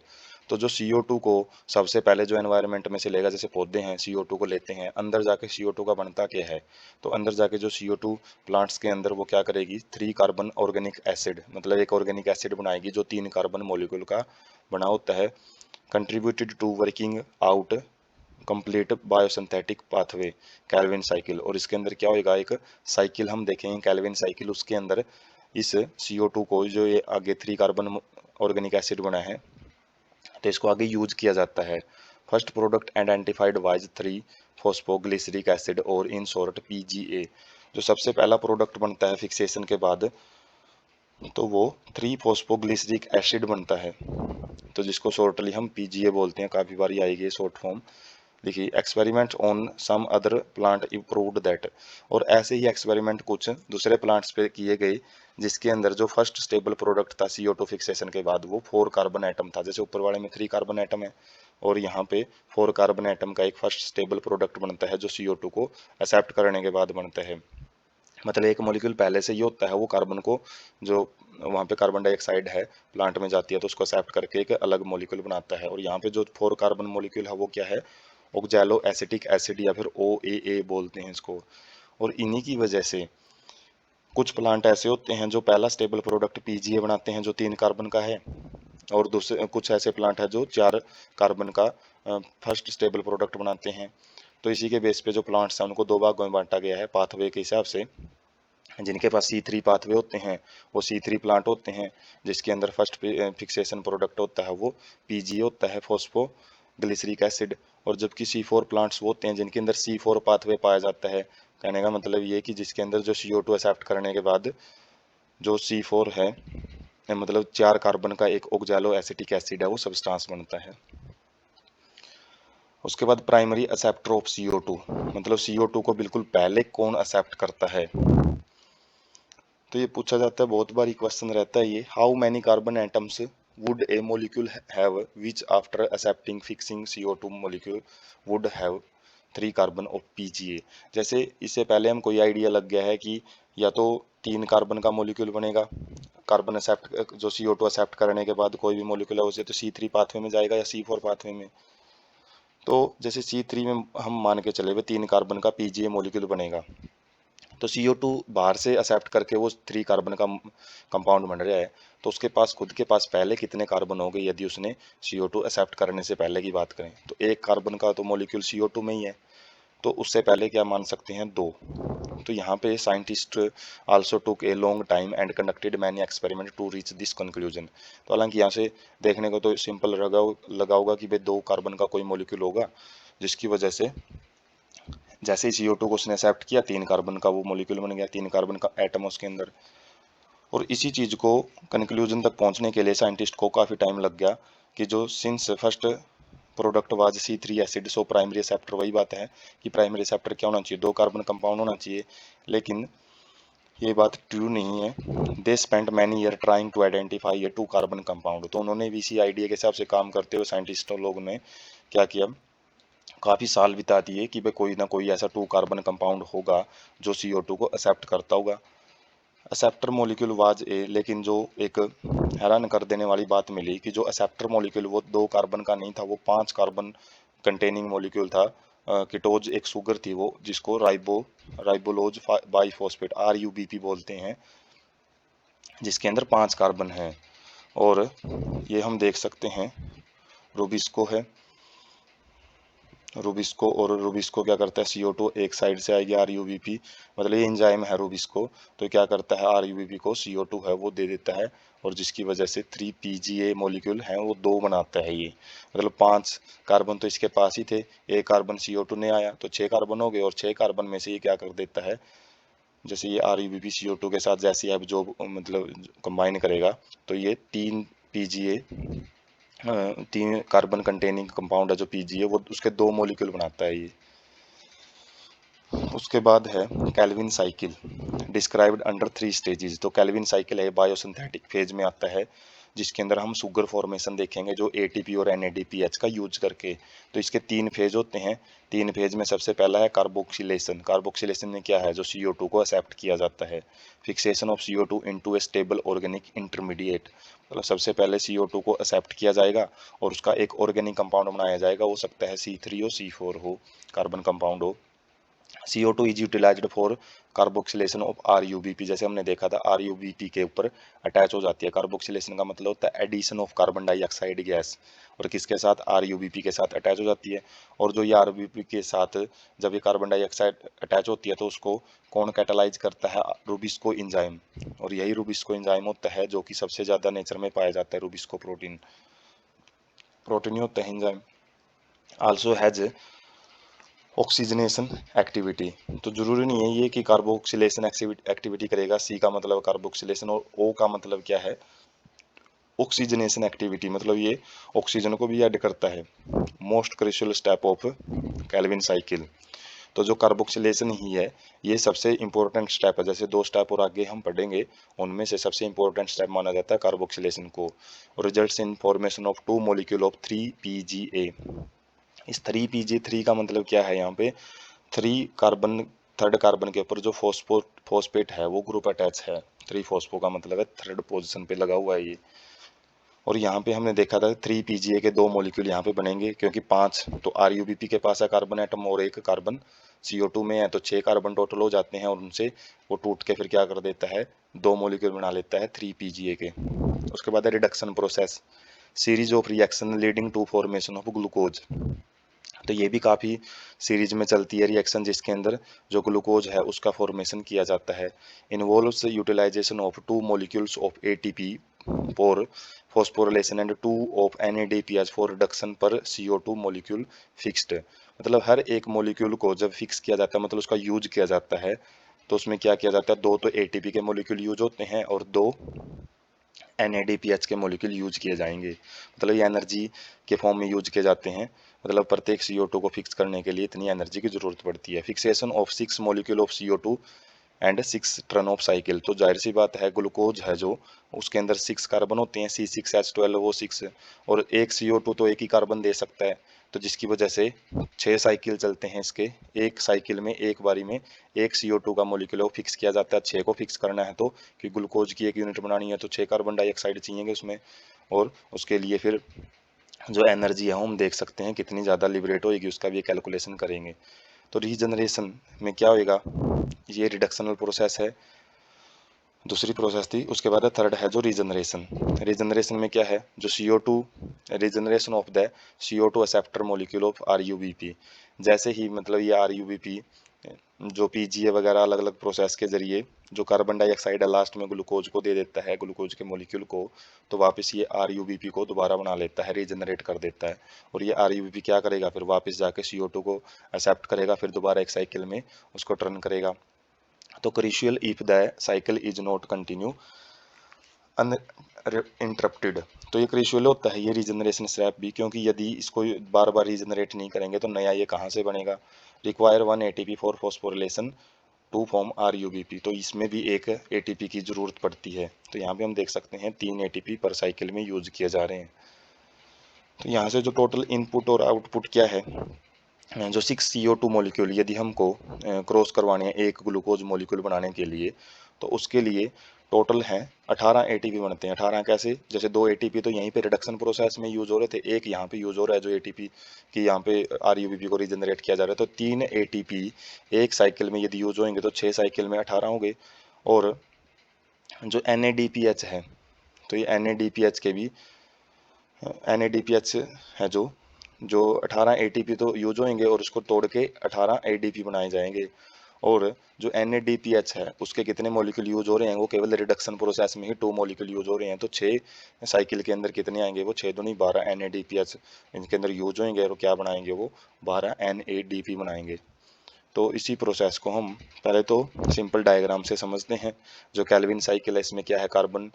तो जो CO2 को सबसे पहले जो एनवायरनमेंट में से लेगा, जैसे पौधे हैं CO2 को लेते हैं, अंदर जाके CO2 का बनता क्या है, तो अंदर जाके जो CO2 प्लांट्स के अंदर वो क्या करेगी, 3 कार्बन ऑर्गेनिक एसिड, मतलब एक ऑर्गेनिक एसिड बनाएगी जो 3 कार्बन मॉलिक्यूल का बना होता है, contributed to working out complete biosynthetic pathway Calvin cycle. और इसके अंदर क्या होगा, एक साइकिल हम देखेंगे कैल्विन साइकिल, उसके अंदर इस CO2 को, जो ये आगे 3 कार्बन ऑर्गेनिक एसिड बना है, तो इसको आगे यूज किया जाता है। First product identified wise 3 phosphoglyceric acid और इन शॉर्ट PGA। जो सबसे पहला प्रोडक्ट बनता है फिक्सेशन के बाद, तो वो 3 फॉस्फोग्लिसरिक एसिड बनता है, तो जिसको शॉर्टली हम PGA बोलते हैं, काफ़ी बार आएगी शॉर्ट फॉर्म। देखिए, experiment on some other plant improved that. और ऐसे ही एक्सपेरिमेंट कुछ दूसरे प्लांट्स पे किए गए, जिसके अंदर जो फर्स्ट स्टेबल प्रोडक्ट था CO2 फिक्सेशन के बाद, वो 4 कार्बन एटम था। जैसे ऊपर वाले में 3 कार्बन एटम है, और यहाँ पे 4 कार्बन एटम का एक फर्स्ट स्टेबल प्रोडक्ट बनता है जो CO2 को एक्सेप्ट करने के बाद बनता है। मतलब एक मॉलिक्यूल पहले से ही होता है, वो कार्बन को, जो वहाँ पे कार्बन डाइऑक्साइड है प्लांट में जाती है, तो उसको एक्सेप्ट करके एक अलग मॉलिक्यूल बनाता है। और यहाँ पे जो 4 कार्बन मॉलिक्यूल है वो क्या है, ऑक्जैलो एसिटिक एसिड या फिर OAA बोलते हैं इसको। और इन्हीं की वजह से कुछ प्लांट ऐसे होते हैं जो पहला स्टेबल प्रोडक्ट PGA बनाते हैं जो 3 कार्बन का है, और दूसरे कुछ ऐसे प्लांट है जो 4 कार्बन का फर्स्ट स्टेबल प्रोडक्ट बनाते हैं। तो इसी के बेस पे जो प्लांट्स हैं उनको 2 भागों में बांटा गया है पाथवे के हिसाब से। जिनके पास C3 पाथवे होते हैं वो C3 प्लांट होते हैं, जिसके अंदर फर्स्ट फिक्सेशन प्रोडक्ट होता है वो PGA होता है, फॉस्फो ग्लिसरिक एसिड। और जबकि C4 प्लांट्स वो होते हैं जिनके अंदर C4 पाथवे पाया जाता है। कहने का मतलब ये कि जिसके अंदर जो CO2 एक्सेप्ट करने के बाद जो C4 है, मतलब 4 कार्बन का एक ऑक्जैलो एसिटिक एसिड है, वो सब्सटेंस बनता है। उसके बाद प्राइमरी एक्सेप्टर ऑफ CO2, मतलब CO2 को बिल्कुल पहले कौन एक्सेप्ट करता है, तो ये पूछा जाता है, बहुत बारी क्वेश्चन रहता है ये, how many carbon atoms would a molecule have which after accepting fixing CO2 molecule would have 3 carbon of PGA। जैसे इससे पहले हम कोई आइडिया लग गया है कि या तो 3 कार्बन का मोलिक्यूल बनेगा, कार्बन एक्सेप्ट जो CO2 एक्सेप्ट करने के बाद कोई भी मोलिक्यूल है उसे तो C3 पाथवे में जाएगा या C4 पाथवे में। तो जैसे C3 में हम मान के चले हुए 3 कार्बन का PGA मोलिक्यूल बनेगा, तो CO2 बाहर से एक्सेप्ट करके वो 3 कार्बन का कंपाउंड बन रहा है, तो उसके पास खुद के पास पहले कितने कार्बन हो गए, यदि उसने CO2 एक्सेप्ट करने से पहले की बात करें, तो 1 कार्बन का तो मॉलिक्यूल CO2 में ही है, तो उससे पहले क्या मान सकते हैं, 2। तो यहाँ पे scientist also took a long time and conducted many experiment to reach this conclusion. तो हालांकि यहाँ से देखने को तो सिंपल लगा होगा कि भाई 2 कार्बन का कोई मॉलिक्यूल होगा, जिसकी वजह से जैसे ही CO2 को उसने एक्सेप्ट किया 3 कार्बन का वो मॉलिक्यूल बन गया, 3 कार्बन का एटम उसके अंदर। और इसी चीज़ को कंक्लूजन तक पहुंचने के लिए साइंटिस्ट को काफ़ी टाइम लग गया कि जो since first product was C3 acid, so primary receptor, वही बात है कि प्राइमरी रिसेप्टर क्या होना चाहिए, 2 कार्बन कंपाउंड होना चाहिए, लेकिन ये बात ट्रू नहीं है। They spent many year trying to identify a 2 carbon compound. तो उन्होंने भी इसी आइडिया के हिसाब से काम करते हुए साइंटिस्टों लोगों ने क्या किया, काफ़ी साल बिता दिए कि भाई कोई ना कोई ऐसा 2 कार्बन कंपाउंड होगा जो CO2 को एक्सेप्ट करता होगा। एक्सेप्टर मॉलिक्यूल वाज ए, लेकिन जो एक हैरान कर देने वाली बात मिली कि जो एक्सेप्टर मॉलिक्यूल वो 2 कार्बन का नहीं था, वो 5 कार्बन कंटेनिंग मॉलिक्यूल था। कीटोज एक शुगर थी वो, जिसको राइबोलोज बाइफॉस्फेट RUBP बोलते हैं। जिसके अंदर 5 कार्बन हैं। और ये हम देख सकते हैं रूबिस्को है, रूबिस्को, और रूबिस्को क्या करता है, CO2 एक साइड से आएगी RUBP, मतलब ये एंजाइम है रूबिस्को, तो क्या करता है RUBP को CO2 है वो दे देता है, और जिसकी वजह से 3 PGA मॉलिक्यूल हैं वो 2 बनाता है ये, मतलब 5 कार्बन तो इसके पास ही थे, एक कार्बन CO2 ने आया तो 6 कार्बन हो गए, और 6 कार्बन में से ये क्या कर देता है, जैसे ये RUBP CO2 के साथ जैसे अब जो मतलब कंबाइन करेगा तो ये 3 PGA, 3 कार्बन कंटेनिंग कंपाउंड है जो PGA, वो उसके 2 मॉलिक्यूल बनाता है ये। उसके बाद है Calvin cycle, described under 3 stages. तो कैल्विन साइकिल है बायोसिंथेटिक फेज में आता है, जिसके अंदर हम शुगर फॉर्मेशन देखेंगे जो ATP और NADPH का यूज करके। तो इसके 3 फेज होते हैं। 3 फेज में सबसे पहला है कार्बोक्सिलेशन। कार्बोक्सिलेशन में क्या है, जो CO2 को एक्सेप्ट किया जाता है। Fixation of CO2 into A stable organic intermediate, मतलब सबसे पहले CO2 को एक्सेप्ट किया जाएगा और उसका एक ऑर्गेनिक कंपाउंड बनाया जाएगा, हो सकता है C3 हो, C4 हो, कार्बन कंपाउंड हो। CO2 is utilised for carboxylation of RUBP, जैसे हमने देखा था RUBP के ऊपर अटैच हो जाती है। कार्बोक्सिलेशन का मतलब होता है addition of carbon dioxide gas, और किसके साथ, RUBP के साथ अटैच हो जाती है। और जो ये RUBP के साथ जब ये कार्बन डाइऑक्साइड अटैच होती है तो उसको कौन कैटालाइज करता है, रूबिस्को एंजाइम, और यही रूबिस्को एंजाइम होता है जो कि सबसे ज़्यादा नेचर में पाया जाता है। रूबिस्को प्रोटीन, प्रोटीन ही होता है enzyme. Also has oxygenation activity, तो जरूरी नहीं है ये कि कार्बोक्सिलेशन एक्टिविटी करेगा। C का मतलब कार्बोक्सिलेशन, और O का मतलब क्या है, ऑक्सीजनेशन एक्टिविटी, मतलब ये ऑक्सीजन को भी ऐड करता है। Most crucial step of Calvin cycle, तो जो कार्बोक्सिलेशन ही है ये सबसे इंपॉर्टेंट स्टेप है। जैसे 2 स्टेप और आगे हम पढ़ेंगे, उनमें से सबसे इंपॉर्टेंट स्टेप माना जाता है कार्बोक्सिलेशन को। Results in formation of 2 molecule of 3 PGA। इस 3 PGA का मतलब क्या है, यहाँ पे 3 कार्बन, थर्ड कार्बन के ऊपर जो फॉस्फेट है वो ग्रुप अटैच है। 3 फॉस्फो का मतलब है थर्ड पोजीशन पे लगा हुआ है ये। और यहाँ पे हमने देखा था 3 PGA के 2 मॉलिक्यूल यहाँ पे बनेंगे, क्योंकि 5 तो RUBP के पास है कार्बन एटम, और एक कार्बन CO2 में है, तो 6 कार्बन टोटल हो जाते हैं, और उनसे वो टूट के फिर क्या कर देता है, 2 मॉलिक्यूल बना लेता है 3 PGA के। उसके बाद है reduction process, series of reaction leading to formation of glucose. तो ये भी काफ़ी सीरीज में चलती है रिएक्शन, जिसके अंदर जो ग्लूकोज है उसका फॉर्मेशन किया जाता है। Involves utilisation of 2 molecules of ATP for phosphorylation and 2 of NADPH for reduction per CO2 molecule fixed. मतलब हर एक मॉलिक्यूल को जब फिक्स किया जाता है, मतलब उसका यूज किया जाता है, तो उसमें क्या किया जाता है, 2 तो ATP के मॉलिक्यूल यूज होते हैं और 2 NADPH के मॉलिक्यूल यूज किए जाएंगे। मतलब ये एनर्जी के फॉर्म में यूज किए जाते हैं, मतलब प्रत्येक CO2 को फिक्स करने के लिए इतनी एनर्जी की जरूरत पड़ती है। Fixation of 6 molecule of CO2 and 6 turn off cycle, तो जाहिर सी बात है ग्लूकोज है जो, उसके अंदर 6 कार्बन होते हैं, C6H12O6, और एक CO2 तो एक ही कार्बन दे सकता है, तो जिसकी वजह से 6 साइकिल चलते हैं इसके। एक साइकिल में एक बारी में एक CO2 का मॉलिक्यूल फिक्स किया जाता है। 6 को फिक्स करना है तो, कि ग्लूकोज की एक यूनिट बनानी है तो 6 कार्बन डाइऑक्साइड चाहिए उसमें, और उसके लिए फिर जो एनर्जी है हम देख सकते हैं कितनी ज़्यादा लिबरेट होगी, उसका भी कैलकुलेशन करेंगे। तो रीजनरेशन में क्या होएगा, ये रिडक्शनल प्रोसेस है, दूसरी प्रोसेस थी। उसके बाद थर्ड है जो रीजनरेशन। रीजनरेशन में क्या है, जो CO2, regeneration of the CO2 acceptor molecule of RUBP। जैसे ही मतलब ये RUBP जो PGA वगैरह अलग अलग प्रोसेस के जरिए जो कार्बन डाइऑक्साइड है लास्ट में ग्लूकोज को दे देता है, ग्लूकोज के मॉलिक्यूल को, तो वापस ये RUBP को दोबारा बना लेता है, रीजनरेट कर देता है। और ये RUBP क्या करेगा, फिर वापस जाके CO2 को एक्सेप्ट करेगा, फिर दोबारा एक साइकिल में उसको टर्न करेगा। तो crucial if the cycle is not continue uninterrupted, तो ये क्रूशियल होता है ये रीजनरेशन स्टेप भी, क्योंकि यदि इसको बार बार रीजनरेट नहीं करेंगे तो नया ये कहाँ से बनेगा। Require 1 ATP for phosphorylation to form RUBP, तो इसमें भी एक ATP की जरूरत पड़ती है। तो यहाँ पे हम देख सकते हैं 3 ATP पर साइकिल में यूज किए जा रहे हैं। तो यहाँ से जो टोटल इनपुट और आउटपुट क्या है, जो 6 CO2 मॉलिक्यूल यदि हमको क्रॉस करवाने हैं एक ग्लूकोज मॉलिक्यूल बनाने के लिए, तो उसके लिए टोटल हैं 18 ATP बनते हैं। 18 कैसे, जैसे 2 ATP तो यहीं पे रिडक्शन प्रोसेस में यूज हो रहे थे, एक यहाँ पे यूज हो रहा है जो ATP की यहाँ पे RUBP को रीजनरेट किया जा रहा है, तो 3 ATP एक साइकिल में यदि यूज होंगे तो 6 साइकिल में 18 हो गए। और जो NADPH है, तो ये NADPH के भी NADPH है जो 18 ATP तो यूज होंगे और उसको तोड़ के 18 ADP बनाए जाएंगे। और जो NADPH है उसके कितने मॉलिक्यूल यूज हो रहे हैं, वो केवल रिडक्शन प्रोसेस में ही 2 मॉलिक्यूल यूज हो रहे हैं। तो 6 साइकिल के अंदर कितने आएंगे, वो 6 दूनी 12 NADPH इनके अंदर यूज होंगे और क्या बनाएंगे, वो 12 NADP बनाएंगे। तो इसी प्रोसेस को हम पहले तो सिंपल डायग्राम से समझते हैं। जो कैल्विन साइकिल है, इसमें क्या है, कार्बन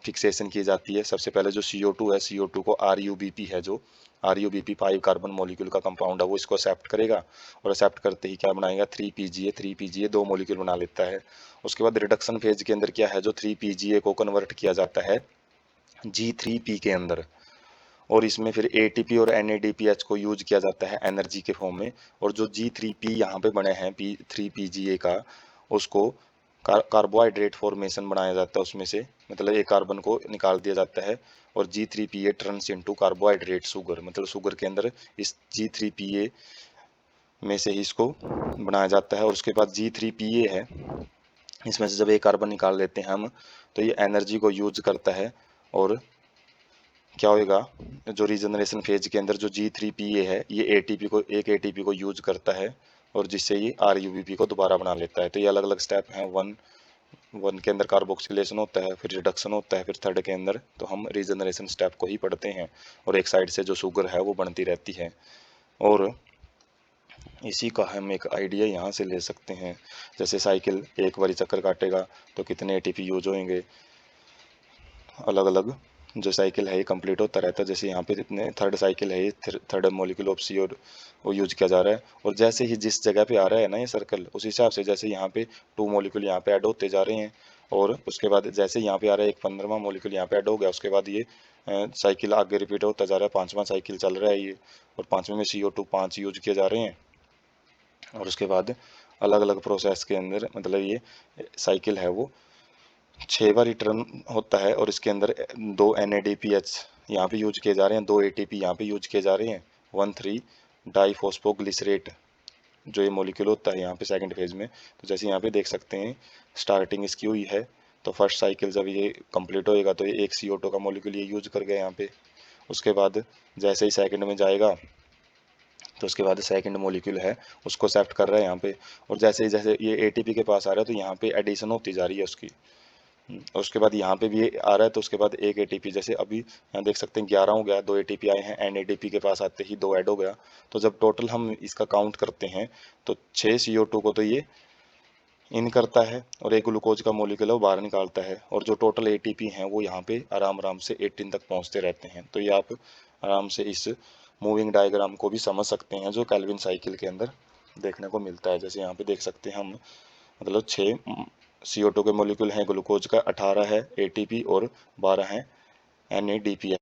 फिक्सेशन की जाती है। सबसे पहले जो CO2 है, CO2 को RUBP है, जो RUBP 5 कार्बन मॉलिक्यूल का कंपाउंड है, वो इसको एक्सेप्ट करेगा और एक्सेप्ट करते ही क्या बनाएगा, 3PGA 2 मॉलिक्यूल बना लेता है। उसके बाद रिडक्शन फेज के अंदर क्या है, जो 3PGA को कन्वर्ट किया जाता है G3P के अंदर, और इसमें फिर ATP और NADPH को यूज किया जाता है एनर्जी के फॉर्म में। और जो G3P यहाँ पे बने हैं 3PGA का, उसको कार्बोहाइड्रेट फॉर्मेशन बनाया जाता है उसमें से, मतलब एक कार्बन को निकाल दिया जाता है और G3PA turns into carbohydrate sugar, मतलब शुगर के अंदर इस G3PA में से ही इसको बनाया जाता है। और उसके बाद G3PA है, इसमें से जब एक कार्बन निकाल लेते हैं हम, तो ये एनर्जी को यूज करता है और क्या होएगा, जो रीजनरेशन फेज के अंदर जो G3PA है, ये एक ATP को यूज करता है और जिससे ये RUBP को दोबारा बना लेता है। तो ये अलग अलग स्टेप हैं। वन के अंदर कार्बोक्सिलेशन होता है, फिर रिडक्शन होता है, फिर थर्ड के अंदर तो हम रीजनरेशन स्टेप को ही पढ़ते हैं और एक साइड से जो शुगर है वो बनती रहती है। और इसी का हम एक आइडिया यहाँ से ले सकते हैं। जैसे साइकिल एक बारी चक्कर काटेगा तो कितने ATP यूज होंगे, अलग अलग जो साइकिल है ये कंप्लीट होता रहता है। जैसे यहाँ पे जितने थर्ड साइकिल है, ये थर्ड मॉलिक्यूल ऑफ CO वो यूज किया जा रहा है। और जैसे ही जिस जगह पे आ रहा है ना ये सर्कल, उस हिसाब से जैसे यहाँ पे 2 मॉलिक्यूल यहाँ पे ऐड होते जा रहे हैं, और उसके बाद जैसे यहाँ पे आ रहा है एक 15वां मॉलिक्यूल यहाँ पे ऐड हो गया, उसके बाद ये साइकिल आगे रिपीट होता जा रहा है, 5वां साइकिल चल रहा है ये, और 5वें में CO2 5 यूज किए जा रहे हैं। और उसके बाद अलग अलग प्रोसेस के अंदर, मतलब ये साइकिल है वो 6 बार रिटर्न होता है और इसके अंदर 2 NADPH यहाँ पे यूज किए जा रहे हैं, 2 ATP यहाँ पे यूज किए जा रहे हैं, 1,3 डाईफॉस्फोग्लिसरेट जो ये मॉलिक्यूल होता है यहाँ पे सेकंड फेज में। तो जैसे यहाँ पे देख सकते हैं स्टार्टिंग इसकी हुई है, तो फर्स्ट साइकिल जब ये कंप्लीट होएगा तो ये एक CO2 का मॉलिक्यूल ये यूज कर गया यहाँ पे। उसके बाद जैसे ही सेकंड में जाएगा तो उसके बाद सेकंड मॉलिक्यूल है उसको एक्सेप्ट कर रहा है यहाँ पे, और जैसे ये ATP के पास आ रहा है तो यहाँ पे एडिशन होती जा रही है उसकी। और उसके बाद यहाँ पे भी आ रहा है, तो उसके बाद एक ATP, जैसे अभी यहाँ देख सकते हैं 11 हो गया, 2 ATP आए हैं, NADP के पास आते ही 2 ऐड हो गया। तो जब टोटल हम इसका काउंट करते हैं तो 6 CO2 को तो ये इन करता है और एक ग्लूकोज का मॉलिक्यूल है वो बाहर निकालता है, और जो टोटल ATP हैं वो यहाँ पे आराम आराम से 18 तक पहुँचते रहते हैं। तो ये आप आराम से इस मूविंग डायग्राम को भी समझ सकते हैं जो कैल्विन साइकिल के अंदर देखने को मिलता है। जैसे यहाँ पे देख सकते हैं हम, मतलब 6 CO2 के मॉलिक्यूल हैं, ग्लूकोज का 18 है ATP और 12 हैं NADP।